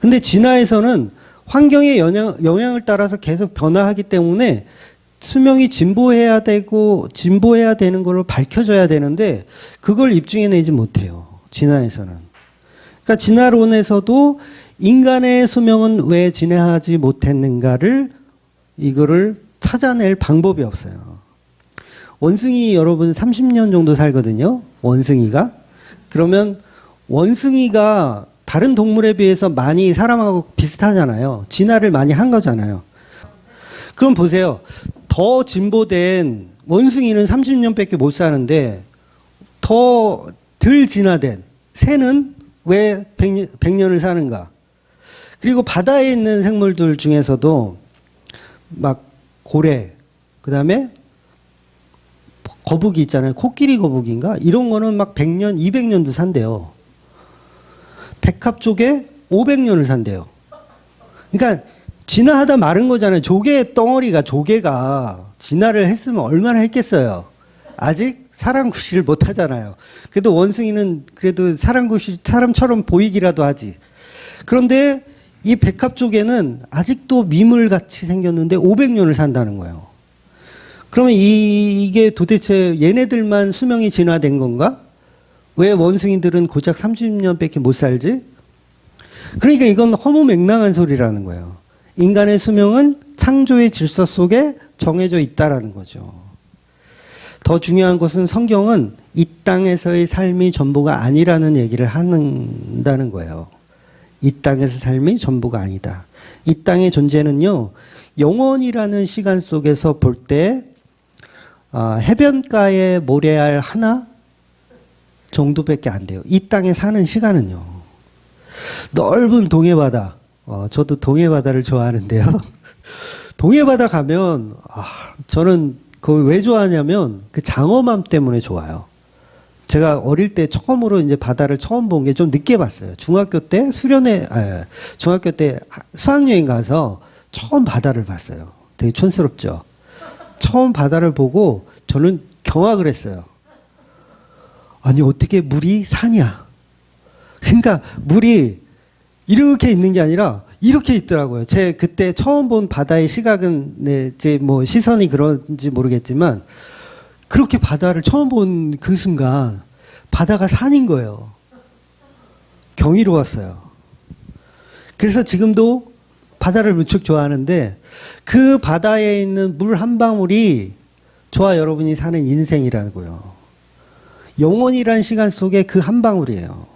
근데 진화에서는 환경의 영향을 따라서 계속 변화하기 때문에 수명이 진보해야 되는 걸로 밝혀져야 되는데 그걸 입증해내지 못해요. 진화에서는. 그러니까 진화론에서도 인간의 수명은 왜 진화하지 못했는가를 이거를 찾아낼 방법이 없어요. 원숭이 여러분 30년 정도 살거든요. 원숭이가. 그러면 원숭이가 다른 동물에 비해서 많이 사람하고 비슷하잖아요. 진화를 많이 한 거잖아요. 그럼 보세요. 더 진보된 원숭이는 30년밖에 못 사는데 더 덜 진화된 새는 왜 100년을 사는가? 그리고 바다에 있는 생물들 중에서도 막 고래, 그 다음에 거북이 있잖아요. 코끼리 거북인가? 이런 거는 막 100년, 200년도 산대요. 백합 쪽에 500년을 산대요. 그러니까 진화하다 마른 거잖아요. 조개가 진화를 했으면 얼마나 했겠어요. 아직 사람구실을 못 하잖아요. 그래도 원숭이는 그래도 사람처럼 보이기라도 하지. 그런데 이 백합 쪽에는 아직도 미물같이 생겼는데 500년을 산다는 거예요. 그러면 이게 도대체 얘네들만 수명이 진화된 건가? 왜 원숭이들은 고작 30년밖에 못 살지? 그러니까 이건 허무맹랑한 소리라는 거예요. 인간의 수명은 창조의 질서 속에 정해져 있다라는 거죠. 더 중요한 것은 성경은 이 땅에서의 삶이 전부가 아니라는 얘기를 한다는 거예요. 이 땅에서 삶이 전부가 아니다. 이 땅의 존재는요, 영원이라는 시간 속에서 볼 때 해변가에 모래알 하나 정도밖에 안 돼요. 이 땅에 사는 시간은요. 넓은 동해바다, 저도 동해바다를 좋아하는데요. 동해바다 가면 저는 그걸 왜 좋아하냐면 그 장엄함 때문에 좋아요. 제가 어릴 때 처음으로 이제 바다를 처음 본 게 좀 늦게 봤어요. 중학교 때 수학여행 가서 처음 바다를 봤어요. 되게 촌스럽죠. 처음 바다를 보고 저는 경악을 했어요. 아니 어떻게 물이 사냐? 그러니까 물이 이렇게 있는 게 아니라 이렇게 있더라고요. 제 그때 처음 본 바다의 시각은 제 뭐 시선이 그런지 모르겠지만 그렇게 바다를 처음 본 그 순간 바다가 산인 거예요. 경이로웠어요. 그래서 지금도 바다를 무척 좋아하는데 그 바다에 있는 물 한 방울이 저와 여러분이 사는 인생이라고요. 영원이란 시간 속에 그 한 방울이에요.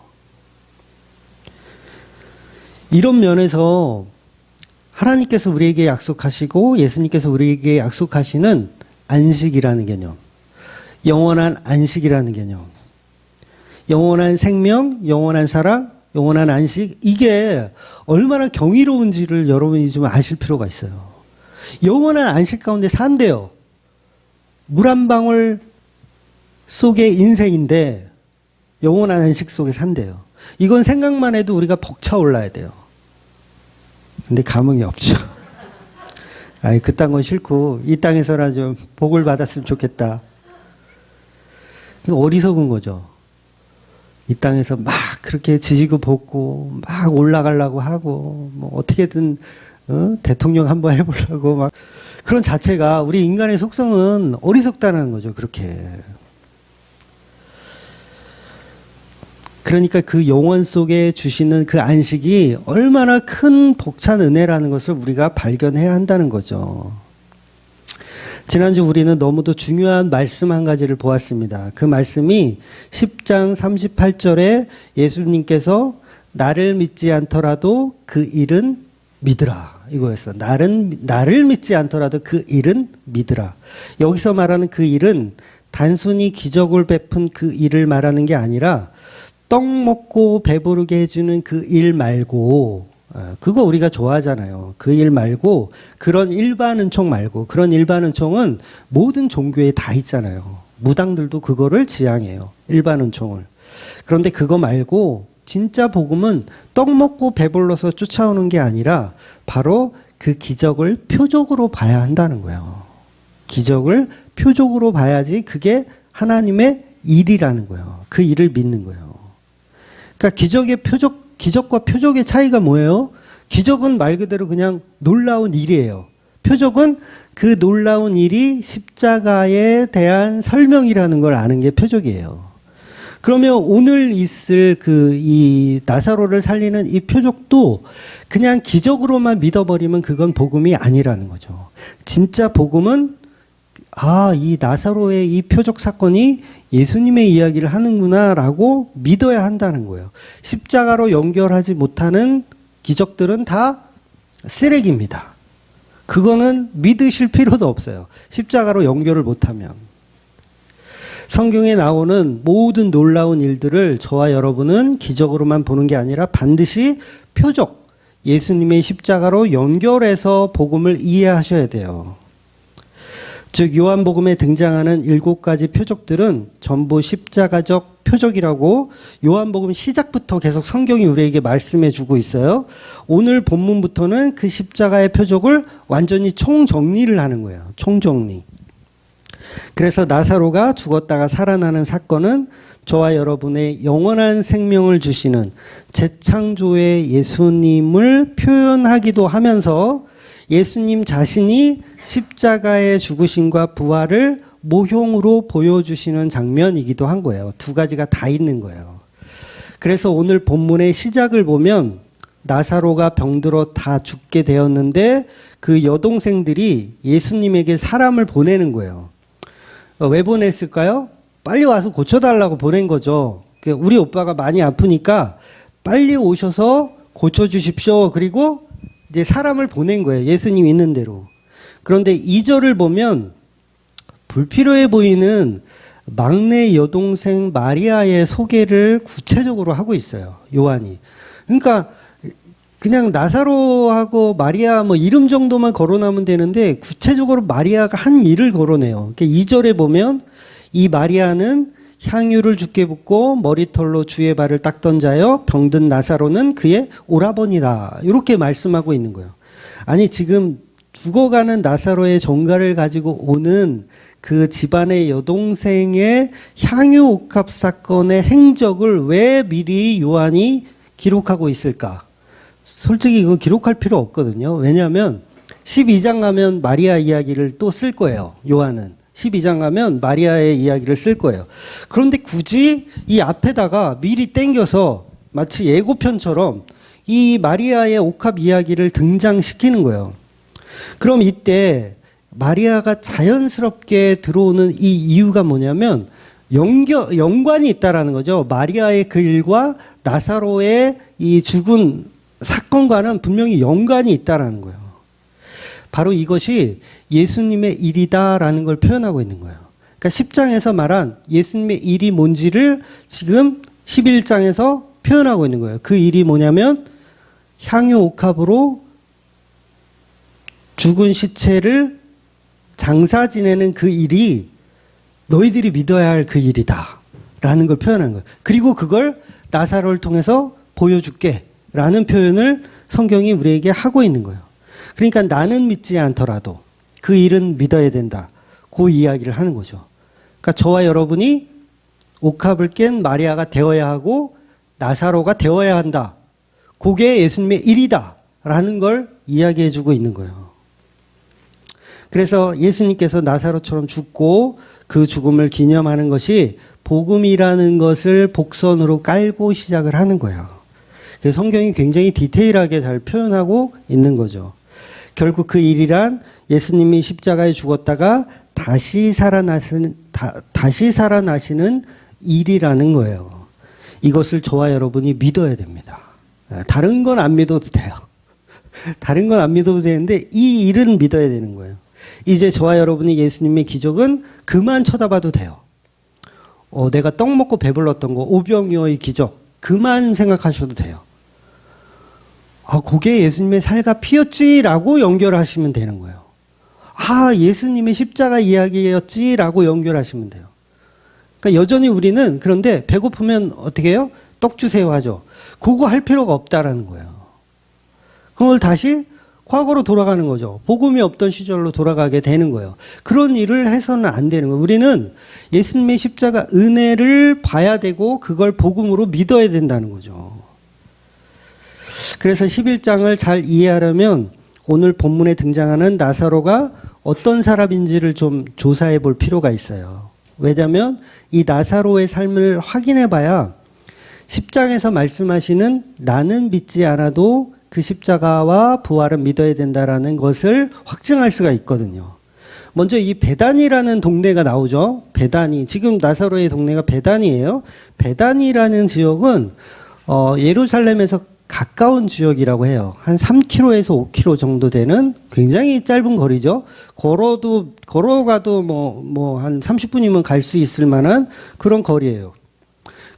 이런 면에서 하나님께서 우리에게 약속하시고 예수님께서 우리에게 약속하시는 안식이라는 개념, 영원한 안식이라는 개념, 영원한 생명, 영원한 사랑, 영원한 안식, 이게 얼마나 경이로운지를 여러분이 좀 아실 필요가 있어요. 영원한 안식 가운데 산대요. 물 한 방울 속의 인생인데 영원한 안식 속에 산대요. 이건 생각만 해도 우리가 벅차올라야 돼요. 근데 감흥이 없죠. 그딴 건 싫고 이 땅에서나 좀 복을 받았으면 좋겠다. 이거 어리석은 거죠. 이 땅에서 막 그렇게 지지고 볶고 막 올라가려고 하고 뭐 어떻게든 대통령 한번 해보려고 막 그런 자체가 우리 인간의 속성은 어리석다는 거죠. 그렇게. 그러니까 그 영원 속에 주시는 그 안식이 얼마나 큰 벅찬 은혜라는 것을 우리가 발견해야 한다는 거죠. 지난주 우리는 너무도 중요한 말씀 한 가지를 보았습니다. 그 말씀이 10장 38절에 예수님께서 나를 믿지 않더라도 그 일은 믿으라. 이거였어. 나를 믿지 않더라도 그 일은 믿으라. 여기서 말하는 그 일은 단순히 기적을 베푼 그 일을 말하는 게 아니라 떡 먹고 배부르게 해주는 그 일 말고, 그거 우리가 좋아하잖아요. 그 일 말고, 그런 일반 은총 말고, 그런 일반 은총은 모든 종교에 다 있잖아요. 무당들도 그거를 지향해요. 일반 은총을. 그런데 그거 말고 진짜 복음은 떡 먹고 배불러서 쫓아오는 게 아니라 바로 그 기적을 표적으로 봐야 한다는 거예요. 기적을 표적으로 봐야지 그게 하나님의 일이라는 거예요. 그 일을 믿는 거예요. 그러니까 기적과 표적의 차이가 뭐예요? 기적은 말 그대로 그냥 놀라운 일이에요. 표적은 그 놀라운 일이 십자가에 대한 설명이라는 걸 아는 게 표적이에요. 그러면 오늘 있을 이 나사로를 살리는 이 표적도 그냥 기적으로만 믿어버리면 그건 복음이 아니라는 거죠. 진짜 복음은 이 나사로의 이 표적 사건이 예수님의 이야기를 하는구나라고 믿어야 한다는 거예요. 십자가로 연결하지 못하는 기적들은 다 쓰레기입니다. 그거는 믿으실 필요도 없어요. 십자가로 연결을 못하면. 성경에 나오는 모든 놀라운 일들을 저와 여러분은 기적으로만 보는 게 아니라 반드시 표적, 예수님의 십자가로 연결해서 복음을 이해하셔야 돼요. 즉 요한복음에 등장하는 7가지 표적들은 전부 십자가적 표적이라고 요한복음 시작부터 계속 성경이 우리에게 말씀해 주고 있어요. 오늘 본문부터는 그 십자가의 표적을 완전히 총정리를 하는 거예요. 총정리. 그래서 나사로가 죽었다가 살아나는 사건은 저와 여러분의 영원한 생명을 주시는 재창조의 예수님을 표현하기도 하면서 예수님 자신이 십자가의 죽으심과 부활을 모형으로 보여주시는 장면이기도 한 거예요. 두 가지가 다 있는 거예요. 그래서 오늘 본문의 시작을 보면 나사로가 병들어 다 죽게 되었는데 그 여동생들이 예수님에게 사람을 보내는 거예요. 왜 보냈을까요? 빨리 와서 고쳐달라고 보낸 거죠. 우리 오빠가 많이 아프니까 빨리 오셔서 고쳐주십시오. 그리고 이제 사람을 보낸 거예요. 예수님 있는 대로. 그런데 2절을 보면 불필요해 보이는 막내 여동생 마리아의 소개를 구체적으로 하고 있어요. 요한이. 그러니까 그냥 나사로하고 마리아 이름 정도만 거론하면 되는데 구체적으로 마리아가 한 일을 거론해요. 2절에 보면 이 마리아는 향유를 주께 붓고 머리털로 주의 발을 닦던 자여 병든 나사로는 그의 오라버니다. 이렇게 말씀하고 있는 거예요. 아니 지금 죽어가는 나사로의 정가를 가지고 오는 그 집안의 여동생의 향유 옥합 사건의 행적을 왜 미리 요한이 기록하고 있을까? 솔직히 이건 기록할 필요 없거든요. 왜냐하면 12장 가면 마리아 이야기를 또 쓸 거예요. 요한은. 12장 가면 마리아의 이야기를 쓸 거예요. 그런데 굳이 이 앞에다가 미리 땡겨서 마치 예고편처럼 이 마리아의 옥합 이야기를 등장시키는 거예요. 그럼 이때 마리아가 자연스럽게 들어오는 이 이유가 뭐냐면 연관이 있다라는 거죠. 마리아의 그 일과 나사로의 이 죽은 사건과는 분명히 연관이 있다라는 거예요. 바로 이것이 예수님의 일이다라는 걸 표현하고 있는 거예요. 그러니까 10장에서 말한 예수님의 일이 뭔지를 지금 11장에서 표현하고 있는 거예요. 그 일이 뭐냐면 향유 옥합으로 죽은 시체를 장사 지내는 그 일이 너희들이 믿어야 할 그 일이다 라는 걸 표현한 거예요. 그리고 그걸 나사로를 통해서 보여줄게 라는 표현을 성경이 우리에게 하고 있는 거예요. 그러니까 나는 믿지 않더라도 그 일은 믿어야 된다. 그 이야기를 하는 거죠. 그러니까 저와 여러분이 옥합을 깬 마리아가 되어야 하고 나사로가 되어야 한다. 그게 예수님의 일이다. 라는 걸 이야기해 주고 있는 거예요. 그래서 예수님께서 나사로처럼 죽고 그 죽음을 기념하는 것이 복음이라는 것을 복선으로 깔고 시작을 하는 거예요. 그래서 성경이 굉장히 디테일하게 잘 표현하고 있는 거죠. 결국 그 일이란 예수님이 십자가에 죽었다가 다시 살아나시는 일이라는 거예요. 이것을 저와 여러분이 믿어야 됩니다. 다른 건 안 믿어도 돼요. 다른 건 안 믿어도 되는데 이 일은 믿어야 되는 거예요. 이제 저와 여러분이 예수님의 기적은 그만 쳐다봐도 돼요. 내가 떡 먹고 배불렀던 거, 오병이어의 기적, 그만 생각하셔도 돼요. 그게 예수님의 살과 피였지라고 연결하시면 되는 거예요. 예수님의 십자가 이야기였지라고 연결하시면 돼요. 그러니까 여전히 우리는 그런데 배고프면 어떻게 해요? 떡 주세요 하죠. 그거 할 필요가 없다라는 거예요. 그걸 다시 과거로 돌아가는 거죠. 복음이 없던 시절로 돌아가게 되는 거예요. 그런 일을 해서는 안 되는 거예요. 우리는 예수님의 십자가 은혜를 봐야 되고 그걸 복음으로 믿어야 된다는 거죠. 그래서 11장을 잘 이해하려면 오늘 본문에 등장하는 나사로가 어떤 사람인지를 좀 조사해 볼 필요가 있어요. 왜냐하면 이 나사로의 삶을 확인해 봐야 10장에서 말씀하시는 나는 믿지 않아도 그 십자가와 부활은 믿어야 된다라는 것을 확증할 수가 있거든요. 먼저 이 베단이라는 동네가 나오죠. 베단이. 지금 나사로의 동네가 베단이에요. 베단이라는 지역은 예루살렘에서 가까운 지역이라고 해요. 한 3km에서 5km 정도 되는 굉장히 짧은 거리죠. 걸어가도 한 30분이면 갈 수 있을 만한 그런 거리예요.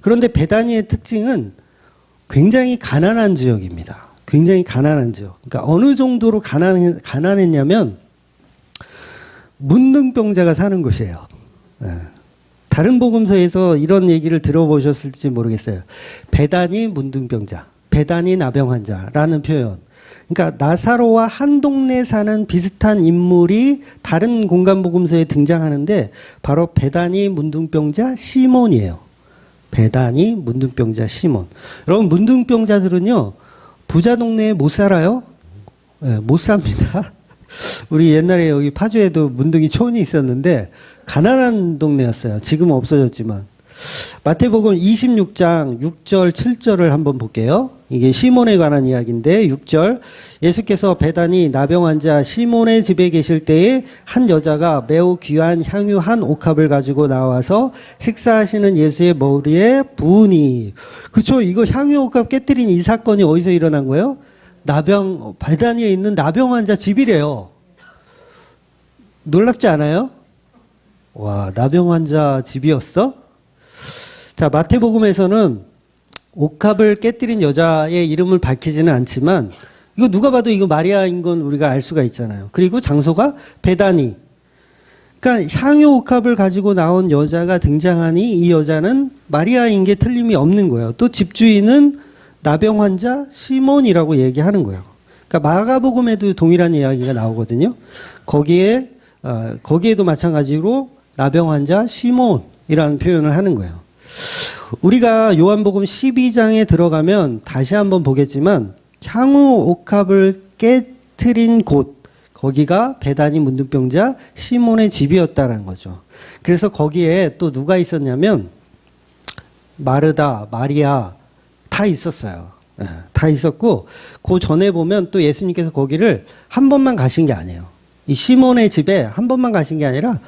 그런데 베다니의 특징은 굉장히 가난한 지역입니다. 굉장히 가난한 지역. 그러니까 어느 정도로 가난했냐면 문둥병자가 사는 곳이에요. 다른 복음서에서 이런 얘기를 들어보셨을지 모르겠어요. 베다니 문둥병자, 베다니 나병 환자라는 표현. 그러니까 나사로와 한 동네 사는 비슷한 인물이 다른 공간 복음서에 등장하는데 바로 베다니 문둥병자 시몬이에요. 베다니 문둥병자 시몬. 여러분 문둥병자들은요 부자 동네에 못 살아요? 네, 못 삽니다. 우리 옛날에 여기 파주에도 문둥이 촌이 있었는데 가난한 동네였어요. 지금은 없어졌지만. 마태복음 26장 6절 7절을 한번 볼게요. 이게 시몬에 관한 이야기인데 6절 예수께서 베다니 나병 환자 시몬의 집에 계실 때에 한 여자가 매우 귀한 향유 한 옥합을 가지고 나와서 식사하시는 예수의 머리에 부으니. 그렇죠. 이거 향유 옥합 깨뜨린 이 사건이 어디서 일어난 거예요? 베다니에 있는 나병 환자 집이래요. 놀랍지 않아요? 와, 나병 환자 집이었어? 자, 마태복음에서는 옥합을 깨뜨린 여자의 이름을 밝히지는 않지만 이거 누가 봐도 이거 마리아인 건 우리가 알 수가 있잖아요. 그리고 장소가 베다니. 그러니까 향유 옥합을 가지고 나온 여자가 등장하니 이 여자는 마리아인 게 틀림이 없는 거예요. 또 집주인은 나병 환자 시몬이라고 얘기하는 거예요. 그러니까 마가복음에도 동일한 이야기가 나오거든요. 거기에도 마찬가지로 나병 환자 시몬이라는 표현을 하는 거예요. 우리가 요한복음 12장에 들어가면 다시 한번 보겠지만 향후 옥합을 깨트린 곳, 거기가 베다니 문둥병자 시몬의 집이었다는 거죠. 그래서 거기에 또 누가 있었냐면 마르다, 마리아 다 있었어요. 다 있었고 그 전에 보면 또 예수님께서 거기를 한 번만 가신 게 아니에요. 이 시몬의 집에 한 번만 가신 게 아니라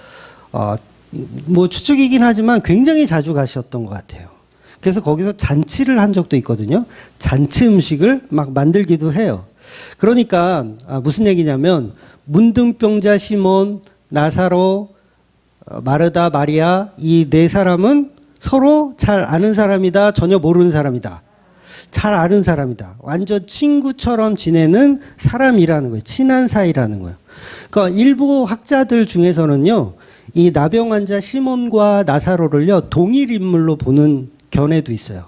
추측이긴 하지만 굉장히 자주 가셨던 것 같아요. 그래서 거기서 잔치를 한 적도 있거든요. 잔치 음식을 막 만들기도 해요. 그러니까 무슨 얘기냐면 문둥병자 시몬, 나사로, 마르다, 마리아 이 네 사람은 서로 잘 아는 사람이다, 전혀 모르는 사람이다. 잘 아는 사람이다. 완전 친구처럼 지내는 사람이라는 거예요. 친한 사이라는 거예요. 그러니까 일부 학자들 중에서는요. 이 나병 환자 시몬과 나사로를요. 동일 인물로 보는 견해도 있어요.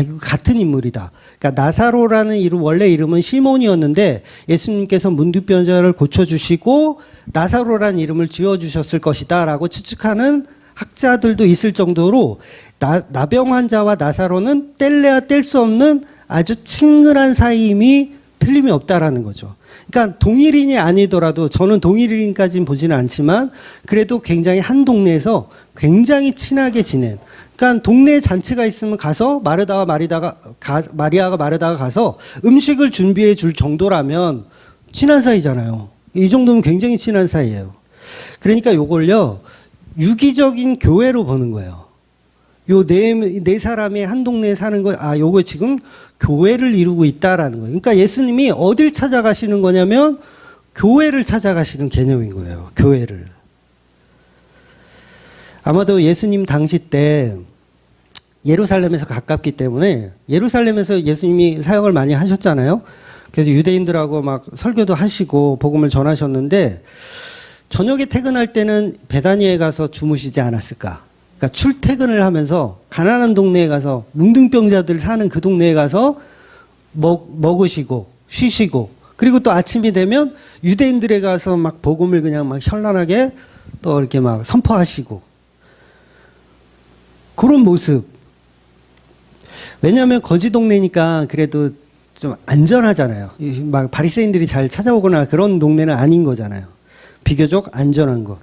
이거 같은 인물이다. 그러니까 나사로라는 이름, 원래 이름은 시몬이었는데 예수님께서 문둥병자를 고쳐주시고 나사로라는 이름을 지어주셨을 것이다 라고 추측하는 학자들도 있을 정도로 나병 환자와 나사로는 뗄래야 뗄 수 없는 아주 친근한 사이임이 틀림이 없다라는 거죠. 그러니까 동일인이 아니더라도 저는 동일인까지는 보지는 않지만 그래도 굉장히 한 동네에서 굉장히 친하게 지낸 그러니까 동네에 잔치가 있으면 가서 마리아가 마르다가 가서 음식을 준비해 줄 정도라면 친한 사이잖아요. 이 정도면 굉장히 친한 사이예요. 그러니까 요걸요, 유기적인 교회로 보는 거예요. 요 네 사람이 한 동네에 사는 거, 요거 지금 교회를 이루고 있다라는 거예요. 그러니까 예수님이 어딜 찾아가시는 거냐면 교회를 찾아가시는 개념인 거예요. 교회를. 아마도 예수님 당시 때 예루살렘에서 가깝기 때문에 예루살렘에서 예수님이 사역을 많이 하셨잖아요. 그래서 유대인들하고 막 설교도 하시고 복음을 전하셨는데 저녁에 퇴근할 때는 베다니에 가서 주무시지 않았을까. 그러니까 출퇴근을 하면서 가난한 동네에 가서 문둥병자들 사는 그 동네에 가서 먹으시고 쉬시고 그리고 또 아침이 되면 유대인들에 가서 막 복음을 그냥 막 현란하게 또 이렇게 막 선포하시고 그런 모습. 왜냐하면 거지 동네니까 그래도 좀 안전하잖아요. 막 바리새인들이 잘 찾아오거나 그런 동네는 아닌 거잖아요. 비교적 안전한 곳.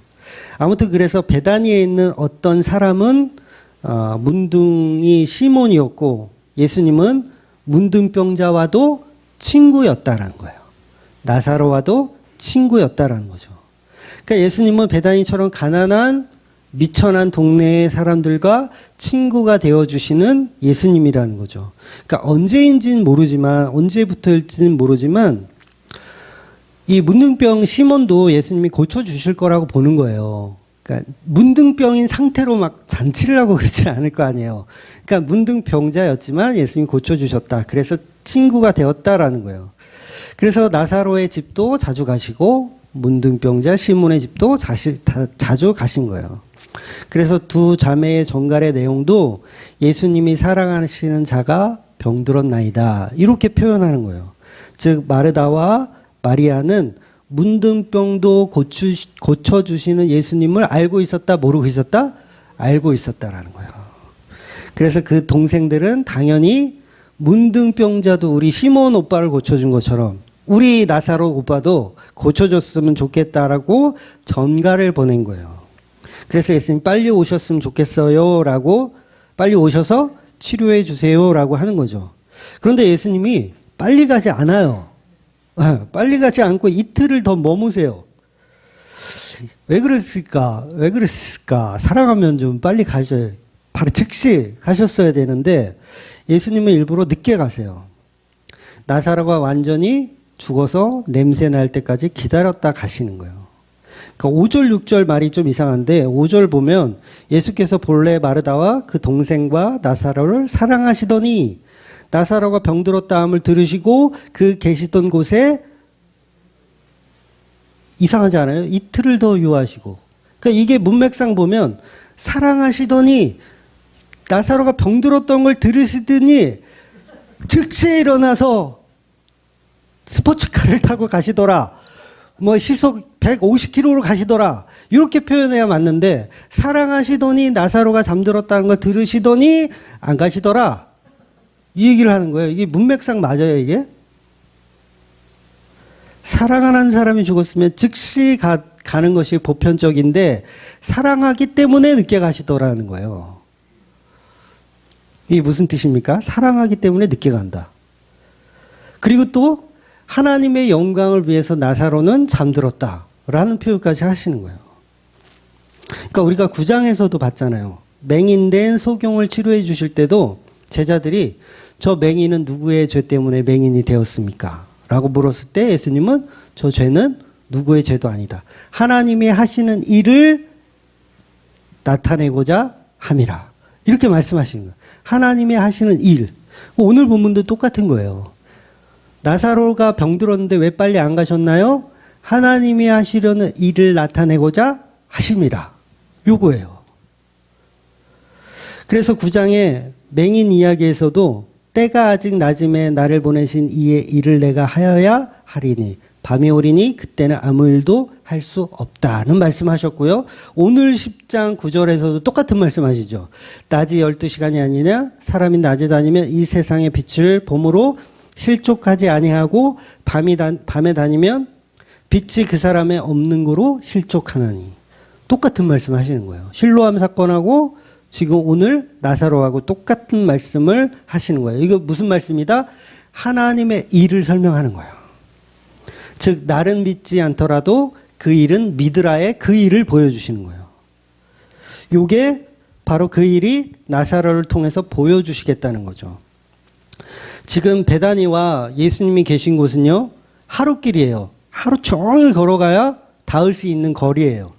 아무튼 그래서 베다니에 있는 어떤 사람은 문둥이 시몬이었고 예수님은 문둥병자와도 친구였다라는 거예요. 나사로와도 친구였다라는 거죠. 그러니까 예수님은 베다니처럼 가난한 미천한 동네의 사람들과 친구가 되어주시는 예수님이라는 거죠. 그러니까 언제인지는 모르지만 언제부터일지는 모르지만 이 문둥병 시몬도 예수님이 고쳐주실 거라고 보는 거예요. 그러니까 문둥병인 상태로 막 잔치를 하고 그러지 않을 거 아니에요. 그러니까 문둥병자였지만 예수님이 고쳐주셨다. 그래서 친구가 되었다라는 거예요. 그래서 나사로의 집도 자주 가시고 문둥병자 시몬의 집도 자주 가신 거예요. 그래서 두 자매의 전갈의 내용도 예수님이 사랑하시는 자가 병들었나이다. 이렇게 표현하는 거예요. 즉 마르다와 마리아는 문둥병도 고쳐주시는 예수님을 알고 있었다, 모르고 있었다? 알고 있었다라는 거예요. 그래서 그 동생들은 당연히 문둥병자도 우리 시몬 오빠를 고쳐준 것처럼 우리 나사로 오빠도 고쳐줬으면 좋겠다라고 전가를 보낸 거예요. 그래서 예수님 빨리 오셨으면 좋겠어요 라고 빨리 오셔서 치료해 주세요 라고 하는 거죠. 그런데 예수님이 빨리 가지 않아요. 빨리 가지 않고 이틀을 더 머무세요. 왜 그랬을까? 사랑하면 좀 빨리 가셔야, 바로 즉시 가셨어야 되는데 예수님은 일부러 늦게 가세요. 나사로가 완전히 죽어서 냄새 날 때까지 기다렸다 가시는 거예요. 그러니까 5절, 6절 말이 좀 이상한데 5절 보면 예수께서 본래 마르다와 그 동생과 나사로를 사랑하시더니 나사로가 병들었다 함을 들으시고 그 계시던 곳에 이상하지 않아요? 이틀을 더 유하시고. 그러니까 이게 문맥상 보면 사랑하시더니 나사로가 병들었던 걸 들으시더니 즉시 일어나서 스포츠카를 타고 가시더라. 뭐 시속 150km로 가시더라. 이렇게 표현해야 맞는데 사랑하시더니 나사로가 잠들었다는 걸 들으시더니 안 가시더라. 이 얘기를 하는 거예요. 이게 문맥상 맞아요, 이게? 사랑하는 사람이 죽었으면 즉시 가는 것이 보편적인데 사랑하기 때문에 늦게 가시더라는 거예요. 이게 무슨 뜻입니까? 사랑하기 때문에 늦게 간다. 그리고 또 하나님의 영광을 위해서 나사로는 잠들었다라는 표현까지 하시는 거예요. 그러니까 우리가 9장에서도 봤잖아요. 맹인된 소경을 치료해 주실 때도 제자들이 저 맹인은 누구의 죄 때문에 맹인이 되었습니까? 라고 물었을 때 예수님은 저 죄는 누구의 죄도 아니다. 하나님이 하시는 일을 나타내고자 함이라. 이렇게 말씀하시는 거예요. 하나님이 하시는 일. 오늘 본문도 똑같은 거예요. 나사로가 병들었는데 왜 빨리 안 가셨나요? 하나님이 하시려는 일을 나타내고자 하심이라. 요거예요. 그래서 9장에 맹인 이야기에서도 때가 아직 낮음에 나를 보내신 이의 일을 내가 하여야 하리니 밤이 오리니 그때는 아무 일도 할 수 없다는 말씀하셨고요. 오늘 10장 9절에서도 똑같은 말씀하시죠. 낮이 12시간이 아니냐? 사람이 낮에 다니면 이 세상의 빛을 봄으로 실족하지 아니하고 밤에 다니면 빛이 그 사람의 없는 거로 실족하나니. 똑같은 말씀 하시는 거예요. 실로암 사건하고 지금 오늘 나사로하고 똑같은 말씀을 하시는 거예요. 이거 무슨 말씀이다? 하나님의 일을 설명하는 거예요. 즉 나를 믿지 않더라도 그 일은 믿으라의 그 일을 보여주시는 거예요. 요게 바로 그 일이 나사로를 통해서 보여주시겠다는 거죠. 지금 베다니와 예수님이 계신 곳은요, 하루길이에요. 하루 종일 걸어가야 닿을 수 있는 거리예요.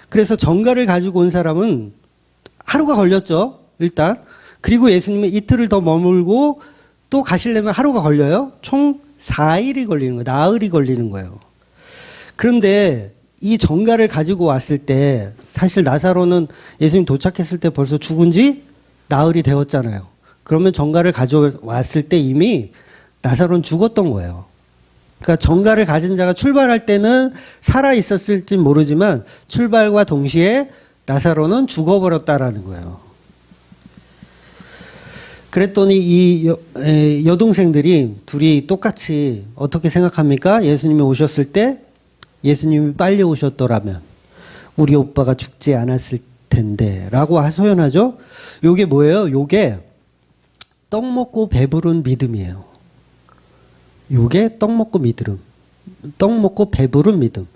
그래서 전가를 가지고 온 사람은 하루가 걸렸죠, 일단. 그리고 예수님은 이틀을 더 머물고 또 가시려면 하루가 걸려요. 총 4일이 걸리는 거예요. 나흘이 걸리는 거예요. 그런데 이 전가를 가지고 왔을 때 사실 나사로는 예수님 도착했을 때 벌써 죽은 지 나흘이 되었잖아요. 그러면 전가를 가져왔을 때 이미 나사로는 죽었던 거예요. 그러니까 전가를 가진 자가 출발할 때는 살아 있었을지 모르지만 출발과 동시에 나사로는 죽어버렸다라는 거예요. 그랬더니 이 여동생들이 둘이 똑같이 어떻게 생각합니까? 예수님이 오셨을 때 예수님이 빨리 오셨더라면 우리 오빠가 죽지 않았을 텐데 라고 소연하죠. 요게 뭐예요? 요게 떡 먹고 배부른 믿음이에요. 요게 떡 먹고 배부른 믿음.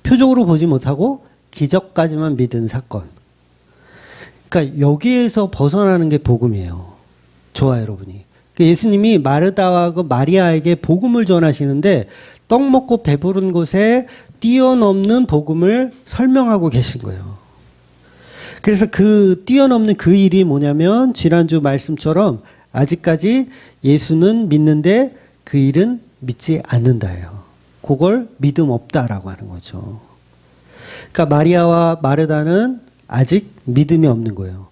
표적으로 보지 못하고 기적까지만 믿은 사건. 그러니까 여기에서 벗어나는 게 복음이에요. 좋아요, 여러분이. 예수님이 마르다와 마리아에게 복음을 전하시는데 떡 먹고 배부른 곳에 뛰어넘는 복음을 설명하고 계신 거예요. 그래서 그 뛰어넘는 그 일이 뭐냐면 지난주 말씀처럼 아직까지 예수는 믿는데 그 일은 믿지 않는다예요. 그걸 믿음 없다라고 하는 거죠. 그러니까 마리아와 마르다는 아직 믿음이 없는 거예요.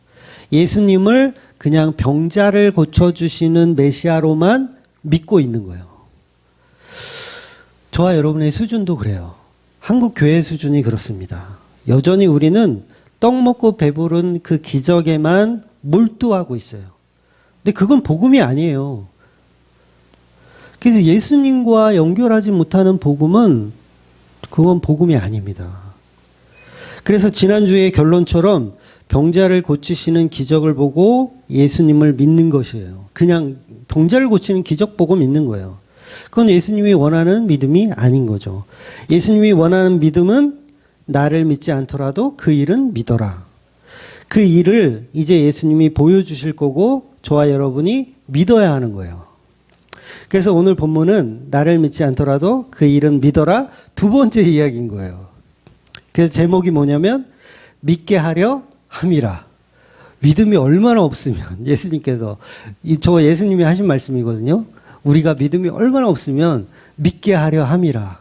예수님을 그냥 병자를 고쳐주시는 메시아로만 믿고 있는 거예요. 저와 여러분의 수준도 그래요. 한국 교회 수준이 그렇습니다. 여전히 우리는 떡 먹고 배부른 그 기적에만 몰두하고 있어요. 근데 그건 복음이 아니에요. 그래서 예수님과 연결하지 못하는 복음은 그건 복음이 아닙니다. 그래서 지난주의 결론처럼 병자를 고치시는 기적을 보고 예수님을 믿는 것이에요. 그냥 병자를 고치는 기적 보고 믿는 거예요. 그건 예수님이 원하는 믿음이 아닌 거죠. 예수님이 원하는 믿음은 나를 믿지 않더라도 그 일은 믿어라. 그 일을 이제 예수님이 보여주실 거고 저와 여러분이 믿어야 하는 거예요. 그래서 오늘 본문은 나를 믿지 않더라도 그 일은 믿어라. 두 번째 이야기인 거예요. 그래서 제목이 뭐냐면 믿게 하려 함이라. 믿음이 얼마나 없으면 예수님께서 저 예수님이 하신 말씀이거든요. 우리가 믿음이 얼마나 없으면 믿게 하려 함이라.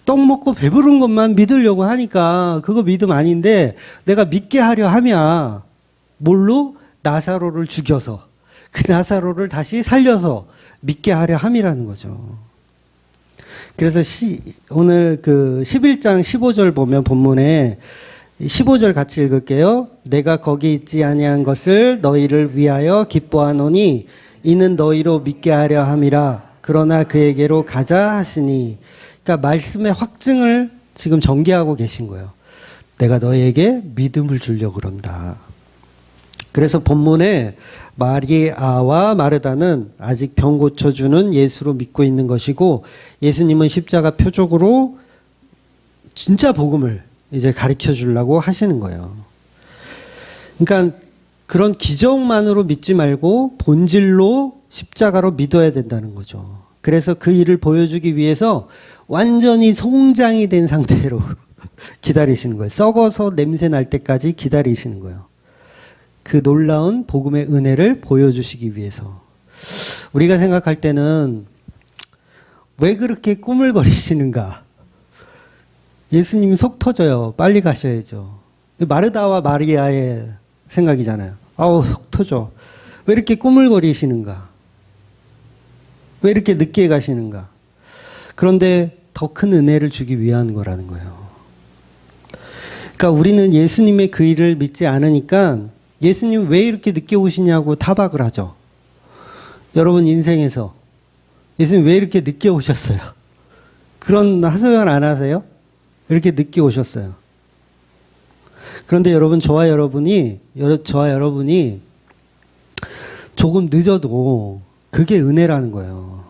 떡 먹고 배부른 것만 믿으려고 하니까 그거 믿음 아닌데 내가 믿게 하려 함이야. 뭘로? 나사로를 죽여서 그 나사로를 다시 살려서 믿게 하려 함이라는 거죠. 그래서 오늘 그 11장 15절 보면 본문에 15절 같이 읽을게요. 내가 거기 있지 아니한 것을 너희를 위하여 기뻐하노니 이는 너희로 믿게 하려 함이라. 그러나 그에게로 가자 하시니. 그러니까 말씀의 확증을 지금 전개하고 계신 거예요. 내가 너희에게 믿음을 주려고 그런다. 그래서 본문에 마리아와 마르다는 아직 병 고쳐주는 예수로 믿고 있는 것이고 예수님은 십자가 표적으로 진짜 복음을 이제 가르쳐 주려고 하시는 거예요. 그러니까 그런 기적만으로 믿지 말고 본질로 십자가로 믿어야 된다는 거죠. 그래서 그 일을 보여주기 위해서 완전히 송장이 된 상태로 기다리시는 거예요. 썩어서 냄새 날 때까지 기다리시는 거예요. 그 놀라운 복음의 은혜를 보여주시기 위해서. 우리가 생각할 때는 왜 그렇게 꾸물거리시는가? 예수님이 속 터져요. 빨리 가셔야죠. 마르다와 마리아의 생각이잖아요. 아우 속 터져. 왜 이렇게 꾸물거리시는가? 왜 이렇게 늦게 가시는가? 그런데 더 큰 은혜를 주기 위한 거라는 거예요. 그러니까 우리는 예수님의 그 일을 믿지 않으니까 예수님 왜 이렇게 늦게 오시냐고 타박을 하죠. 여러분 인생에서 예수님 왜 이렇게 늦게 오셨어요? 그런 하소연 안 하세요? 왜 이렇게 늦게 오셨어요? 그런데 여러분, 저와 여러분이 조금 늦어도 그게 은혜라는 거예요.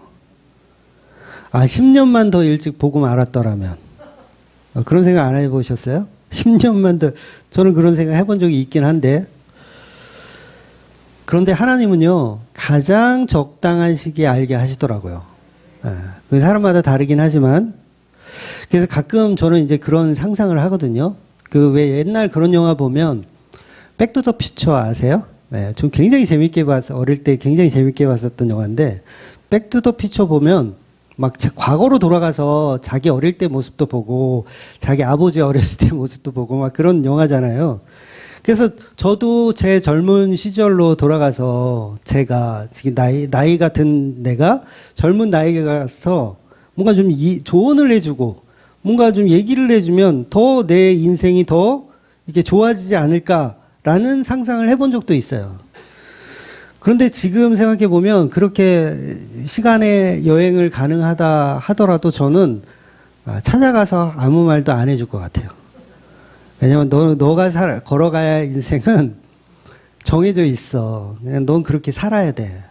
10년만 더 일찍 복음 알았더라면. 그런 생각 안 해보셨어요? 10년만 더, 저는 그런 생각 해본 적이 있긴 한데. 그런데 하나님은요, 가장 적당한 시기에 알게 하시더라고요. 그 사람마다 다르긴 하지만. 그래서 가끔 저는 이제 그런 상상을 하거든요. 그 왜 옛날 그런 영화 보면, 백투 더 퓨처 아세요? 네, 좀 굉장히 재밌게 어릴 때 굉장히 재밌게 봤었던 영화인데, 백투 더 퓨처 보면, 막 과거로 돌아가서 자기 어릴 때 모습도 보고 자기 아버지 어렸을 때 모습도 보고 막 그런 영화잖아요. 그래서 저도 제 젊은 시절로 돌아가서 제가 지금 나이 같은 내가 젊은 나이에 가서 뭔가 좀 조언을 해주고 뭔가 좀 얘기를 해주면 더 내 인생이 더 이렇게 좋아지지 않을까라는 상상을 해본 적도 있어요. 그런데 지금 생각해 보면 그렇게 시간의 여행을 가능하다 하더라도 저는 찾아가서 아무 말도 안 해줄 것 같아요. 왜냐면 너가 걸어가야 할 인생은 정해져 있어. 그냥 넌 그렇게 살아야 돼.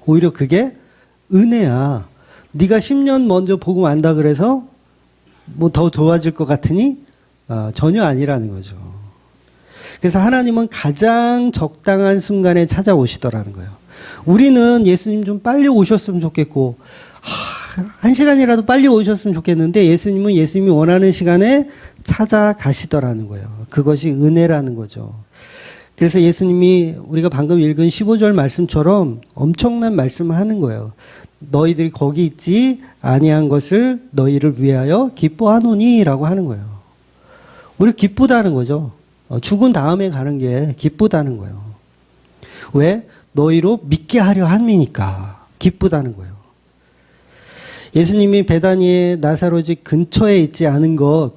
오히려 그게 은혜야. 네가 10년 먼저 복음 안다 그래서 뭐 더 좋아질 것 같으니 전혀 아니라는 거죠. 그래서 하나님은 가장 적당한 순간에 찾아오시더라는 거예요. 우리는 예수님 좀 빨리 오셨으면 좋겠고, 1시간이라도 빨리 오셨으면 좋겠는데 예수님은 예수님이 원하는 시간에 찾아가시더라는 거예요. 그것이 은혜라는 거죠. 그래서 예수님이 우리가 방금 읽은 15절 말씀처럼 엄청난 말씀을 하는 거예요. 너희들이 거기 있지 아니한 것을 너희를 위하여 기뻐하노니 라고 하는 거예요. 우리 기쁘다는 거죠. 죽은 다음에 가는 게 기쁘다는 거예요. 왜? 너희로 믿게 하려 함이니까 기쁘다는 거예요. 예수님이 베다니의 나사로 집 근처에 있지 않은 것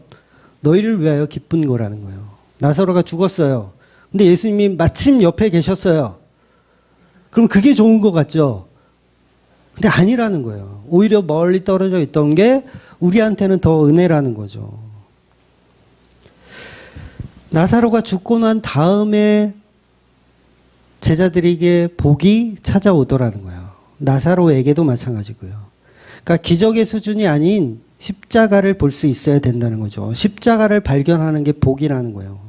너희를 위하여 기쁜 거라는 거예요. 나사로가 죽었어요. 근데 예수님이 마침 옆에 계셨어요. 그럼 그게 좋은 것 같죠? 근데 아니라는 거예요. 오히려 멀리 떨어져 있던 게 우리한테는 더 은혜라는 거죠. 나사로가 죽고 난 다음에 제자들에게 복이 찾아오더라는 거예요. 나사로에게도 마찬가지고요. 그러니까 기적의 수준이 아닌 십자가를 볼 수 있어야 된다는 거죠. 십자가를 발견하는 게 복이라는 거예요.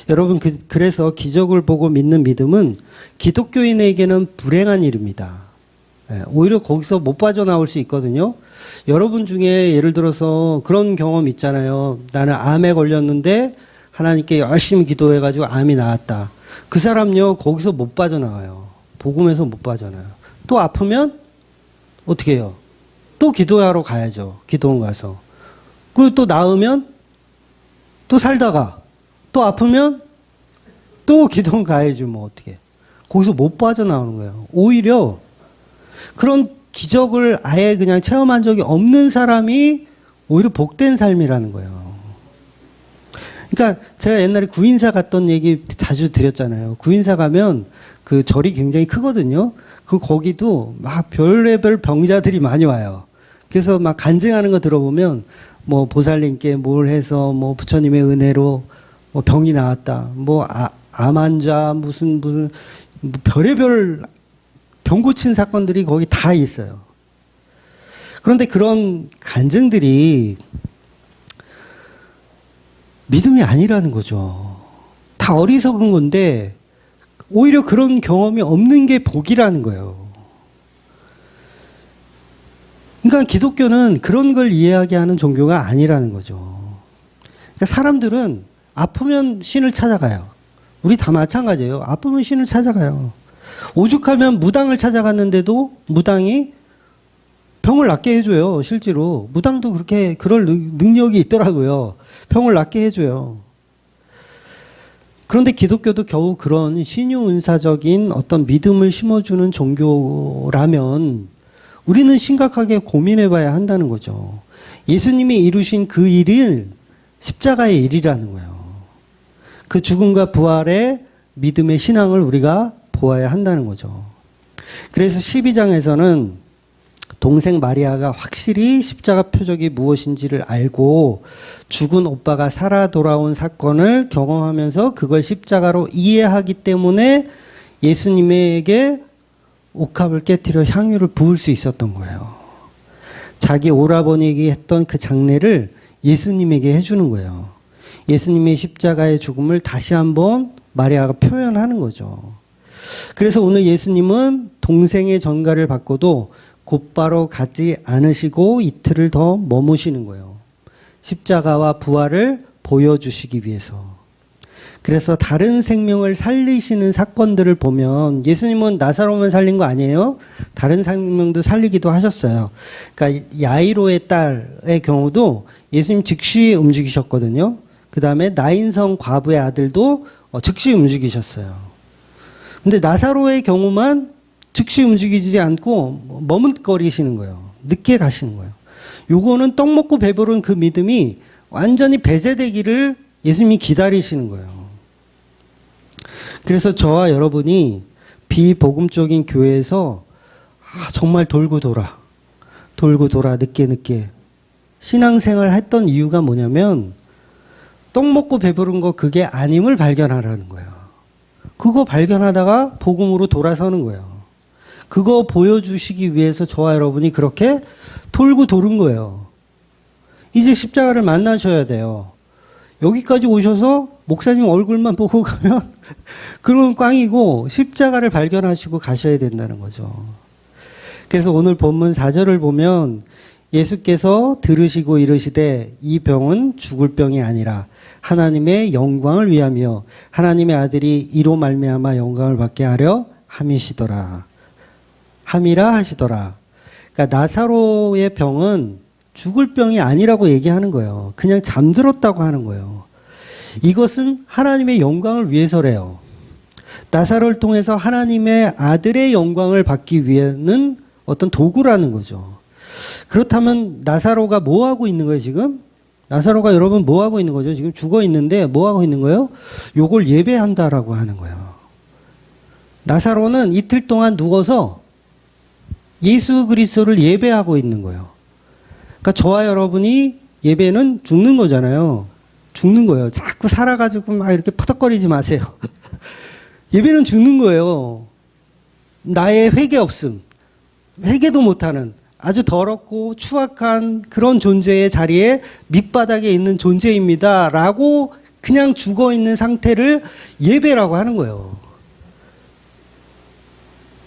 여러분, 그래서 기적을 보고 믿는 믿음은 기독교인에게는 불행한 일입니다. 오히려 거기서 못 빠져나올 수 있거든요. 여러분 중에 예를 들어서 그런 경험 있잖아요. 나는 암에 걸렸는데 하나님께 열심히 기도해가지고 암이 나았다. 그 사람요, 거기서 못 빠져나와요. 복음에서 못 빠져나와요. 또 아프면 어떻게 해요? 또 기도하러 가야죠. 기도원 가서. 그리고 또 나으면 또 살다가 또 아프면 또 기도원 가야죠. 뭐 어떻게. 거기서 못 빠져나오는 거예요. 오히려 그런 기적을 아예 그냥 체험한 적이 없는 사람이 오히려 복된 삶이라는 거예요. 그러니까 제가 옛날에 구인사 갔던 얘기 자주 드렸잖아요. 구인사 가면 그 절이 굉장히 크거든요. 거기도 막 별의별 병자들이 많이 와요. 그래서 막 간증하는 거 들어보면 뭐 보살님께 뭘 해서 뭐 부처님의 은혜로 뭐 병이 나았다. 뭐 암 환자 무슨 뭐 별의별 병 고친 사건들이 거기 다 있어요. 그런데 그런 간증들이 믿음이 아니라는 거죠. 다 어리석은 건데 오히려 그런 경험이 없는 게 복이라는 거예요. 그러니까 기독교는 그런 걸 이해하게 하는 종교가 아니라는 거죠. 그러니까 사람들은 아프면 신을 찾아가요. 우리 다 마찬가지예요. 아프면 신을 찾아가요. 오죽하면 무당을 찾아갔는데도 무당이 병을 낫게 해줘요. 실제로 무당도 그렇게 그럴 능력이 있더라고요. 병을 낫게 해줘요. 그런데 기독교도 겨우 그런 신유은사적인 어떤 믿음을 심어주는 종교라면 우리는 심각하게 고민해봐야 한다는 거죠. 예수님이 이루신 그 일은 십자가의 일이라는 거예요. 그 죽음과 부활의 믿음의 신앙을 우리가 보아야 한다는 거죠. 그래서 12장에서는 동생 마리아가 확실히 십자가 표적이 무엇인지를 알고 죽은 오빠가 살아 돌아온 사건을 경험하면서 그걸 십자가로 이해하기 때문에 예수님에게 옥합을 깨뜨려 향유를 부을 수 있었던 거예요. 자기 오라버니에게 했던 그 장례를 예수님에게 해주는 거예요. 예수님의 십자가의 죽음을 다시 한번 마리아가 표현하는 거죠. 그래서 오늘 예수님은 동생의 전가를 받고도 곧바로 가지 않으시고 이틀을 더 머무시는 거예요. 십자가와 부활을 보여주시기 위해서. 그래서 다른 생명을 살리시는 사건들을 보면 예수님은 나사로만 살린 거 아니에요? 다른 생명도 살리기도 하셨어요. 그러니까 야이로의 딸의 경우도 예수님 즉시 움직이셨거든요. 그 다음에 나인성 과부의 아들도 즉시 움직이셨어요. 근데 나사로의 경우만 즉시 움직이지 않고 머뭇거리시는 거예요. 늦게 가시는 거예요. 요거는 떡 먹고 배부른 그 믿음이 완전히 배제되기를 예수님이 기다리시는 거예요. 그래서 저와 여러분이 비복음적인 교회에서 정말 돌고 돌아 늦게 신앙생활 했던 이유가 뭐냐면 떡 먹고 배부른 거 그게 아님을 발견하라는 거예요. 그거 발견하다가 복음으로 돌아서는 거예요. 그거 보여주시기 위해서 저와 여러분이 그렇게 돌고 도른 거예요. 이제 십자가를 만나셔야 돼요. 여기까지 오셔서 목사님 얼굴만 보고 가면 그건 꽝이고 십자가를 발견하시고 가셔야 된다는 거죠. 그래서 오늘 본문 4절을 보면 예수께서 들으시고 이르시되 이 병은 죽을 병이 아니라 하나님의 영광을 위하며 하나님의 아들이 이로 말미암아 영광을 받게 하려 함이시더라. 함이라 하시더라. 그러니까 나사로의 병은 죽을 병이 아니라고 얘기하는 거예요. 그냥 잠들었다고 하는 거예요. 이것은 하나님의 영광을 위해서래요. 나사로를 통해서 하나님의 아들의 영광을 받기 위해는 어떤 도구라는 거죠. 그렇다면 나사로가 뭐 하고 있는 거예요, 지금? 나사로가 여러분 뭐 하고 있는 거죠? 지금 죽어 있는데 뭐 하고 있는 거예요? 요걸 예배한다라고 하는 거예요. 나사로는 이틀 동안 누워서 예수 그리스도를 예배하고 있는 거예요. 그러니까 저와 여러분이 예배는 죽는 거잖아요. 죽는 거예요. 자꾸 살아가지고 막 이렇게 퍼덕거리지 마세요. 예배는 죽는 거예요. 나의 회개 없음, 회개도 못하는 아주 더럽고 추악한 그런 존재의 자리에 밑바닥에 있는 존재입니다. 라고 그냥 죽어 있는 상태를 예배라고 하는 거예요.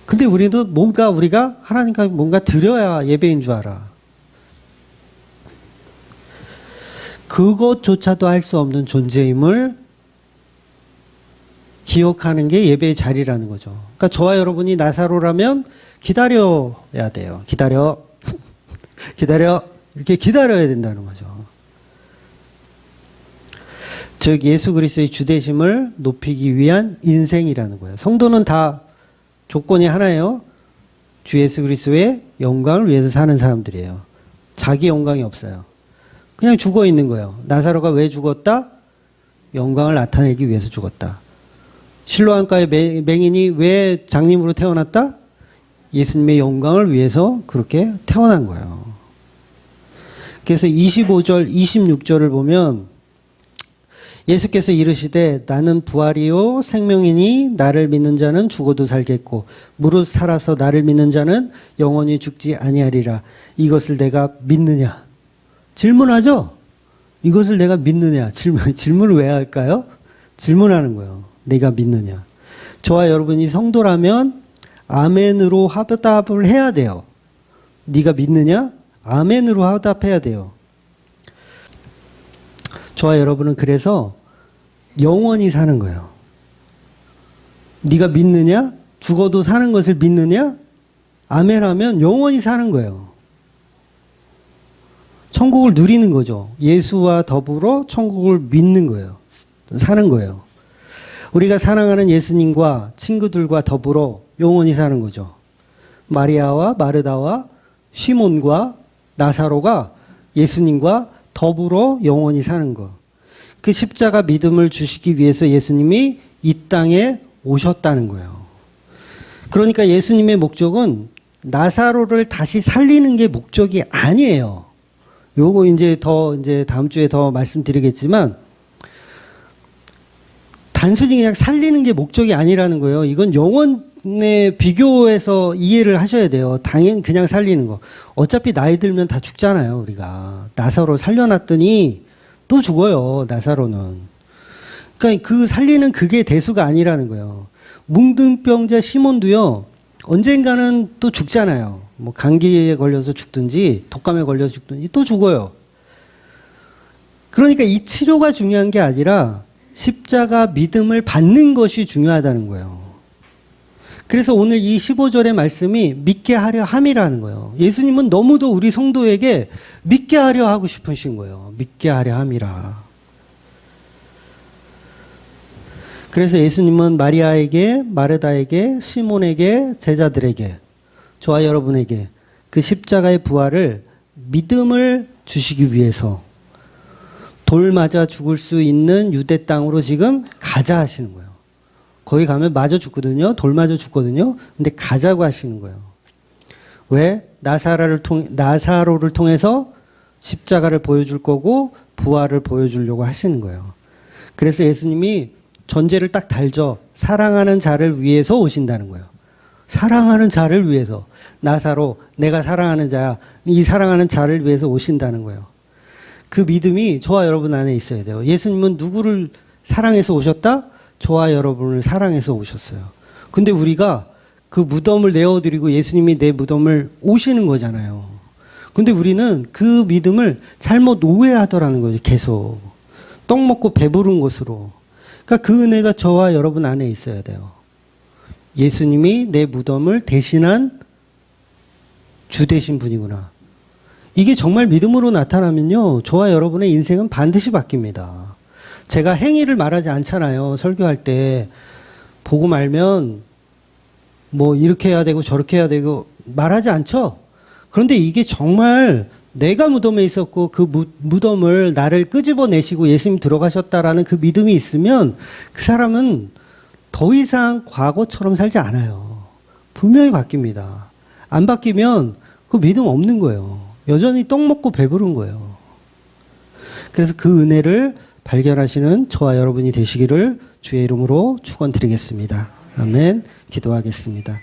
근데 우리도 뭔가 우리가 하나님과 뭔가 드려야 예배인 줄 알아. 그것조차도 할 수 없는 존재임을 기억하는 게 예배의 자리라는 거죠. 그러니까 저와 여러분이 나사로라면 기다려야 돼요. 기다려. 이렇게 기다려야 된다는 거죠. 즉 예수 그리스도의 주되심을 높이기 위한 인생이라는 거예요. 성도는 다 조건이 하나예요. 주 예수 그리스도의 영광을 위해서 사는 사람들이에요. 자기 영광이 없어요. 그냥 죽어 있는 거예요. 나사로가 왜 죽었다? 영광을 나타내기 위해서 죽었다. 실로암가의 맹인이 왜 장님으로 태어났다? 예수님의 영광을 위해서 그렇게 태어난 거예요. 그래서 25절, 26절을 보면 예수께서 이르시되 나는 부활이요 생명이니 나를 믿는 자는 죽어도 살겠고 무릇 살아서 나를 믿는 자는 영원히 죽지 아니하리라. 이것을 내가 믿느냐? 질문하죠? 이것을 내가 믿느냐? 질문을 왜 할까요? 질문하는 거예요. 내가 믿느냐? 저와 여러분이 성도라면 아멘으로 화답을 해야 돼요. 네가 믿느냐? 아멘으로 화답해야 돼요. 저와 여러분은 그래서 영원히 사는 거예요. 네가 믿느냐? 죽어도 사는 것을 믿느냐? 아멘하면 영원히 사는 거예요. 천국을 누리는 거죠. 예수와 더불어 천국을 믿는 거예요. 사는 거예요. 우리가 사랑하는 예수님과 친구들과 더불어 영원히 사는 거죠. 마리아와 마르다와 시몬과 나사로가 예수님과 더불어 영원히 사는 것. 그 십자가 믿음을 주시기 위해서 예수님이 이 땅에 오셨다는 거예요. 그러니까 예수님의 목적은 나사로를 다시 살리는 게 목적이 아니에요. 요거 이제 다음 주에 더 말씀드리겠지만, 단순히 그냥 살리는 게 목적이 아니라는 거예요. 이건 영혼에 비교해서 이해를 하셔야 돼요. 당연히 그냥 살리는 거. 어차피 나이 들면 다 죽잖아요, 우리가. 나사로 살려놨더니 또 죽어요, 나사로는. 그러니까 그 살리는 그게 대수가 아니라는 거예요. 뭉둥병자 시몬도요, 언젠가는 또 죽잖아요. 뭐 감기에 걸려서 죽든지 독감에 걸려서 죽든지 또 죽어요. 그러니까 이 치료가 중요한 게 아니라 십자가 믿음을 받는 것이 중요하다는 거예요. 그래서 오늘 이 15절의 말씀이 믿게 하려 함이라는 거예요. 예수님은 너무도 우리 성도에게 믿게 하려 하고 싶으신 거예요. 믿게 하려 함이라. 그래서 예수님은 마리아에게, 마르다에게, 시몬에게, 제자들에게, 저와 여러분에게 그 십자가의 부활을 믿음을 주시기 위해서 돌 맞아 죽을 수 있는 유대 땅으로 지금 가자 하시는 거예요. 거기 가면 맞아 죽거든요. 돌 맞아 죽거든요. 근데 가자고 하시는 거예요. 왜? 나사로를 통해서 십자가를 보여줄 거고 부활을 보여주려고 하시는 거예요. 그래서 예수님이 전제를 딱 달죠. 사랑하는 자를 위해서 오신다는 거예요. 사랑하는 자를 위해서. 나사로, 내가 사랑하는 자야. 이 사랑하는 자를 위해서 오신다는 거예요. 그 믿음이 저와 여러분 안에 있어야 돼요. 예수님은 누구를 사랑해서 오셨다? 저와 여러분을 사랑해서 오셨어요. 근데 우리가 그 무덤을 내어드리고 예수님이 내 무덤을 오시는 거잖아요. 근데 우리는 그 믿음을 잘못 오해하더라는 거죠. 계속. 떡 먹고 배부른 것으로. 그러니까 그 은혜가 저와 여러분 안에 있어야 돼요. 예수님이 내 무덤을 대신한 주 되신 분이구나. 이게 정말 믿음으로 나타나면요, 저와 여러분의 인생은 반드시 바뀝니다. 제가 행위를 말하지 않잖아요. 설교할 때 보고 말면 뭐 이렇게 해야 되고 저렇게 해야 되고 말하지 않죠. 그런데 이게 정말 내가 무덤에 있었고 그 무덤을 나를 끄집어내시고 예수님 들어가셨다라는 그 믿음이 있으면 그 사람은 더 이상 과거처럼 살지 않아요. 분명히 바뀝니다. 안 바뀌면 그 믿음 없는 거예요. 여전히 떡 먹고 배부른 거예요. 그래서 그 은혜를 발견하시는 저와 여러분이 되시기를 주의 이름으로 축원드리겠습니다. 아멘. 기도하겠습니다.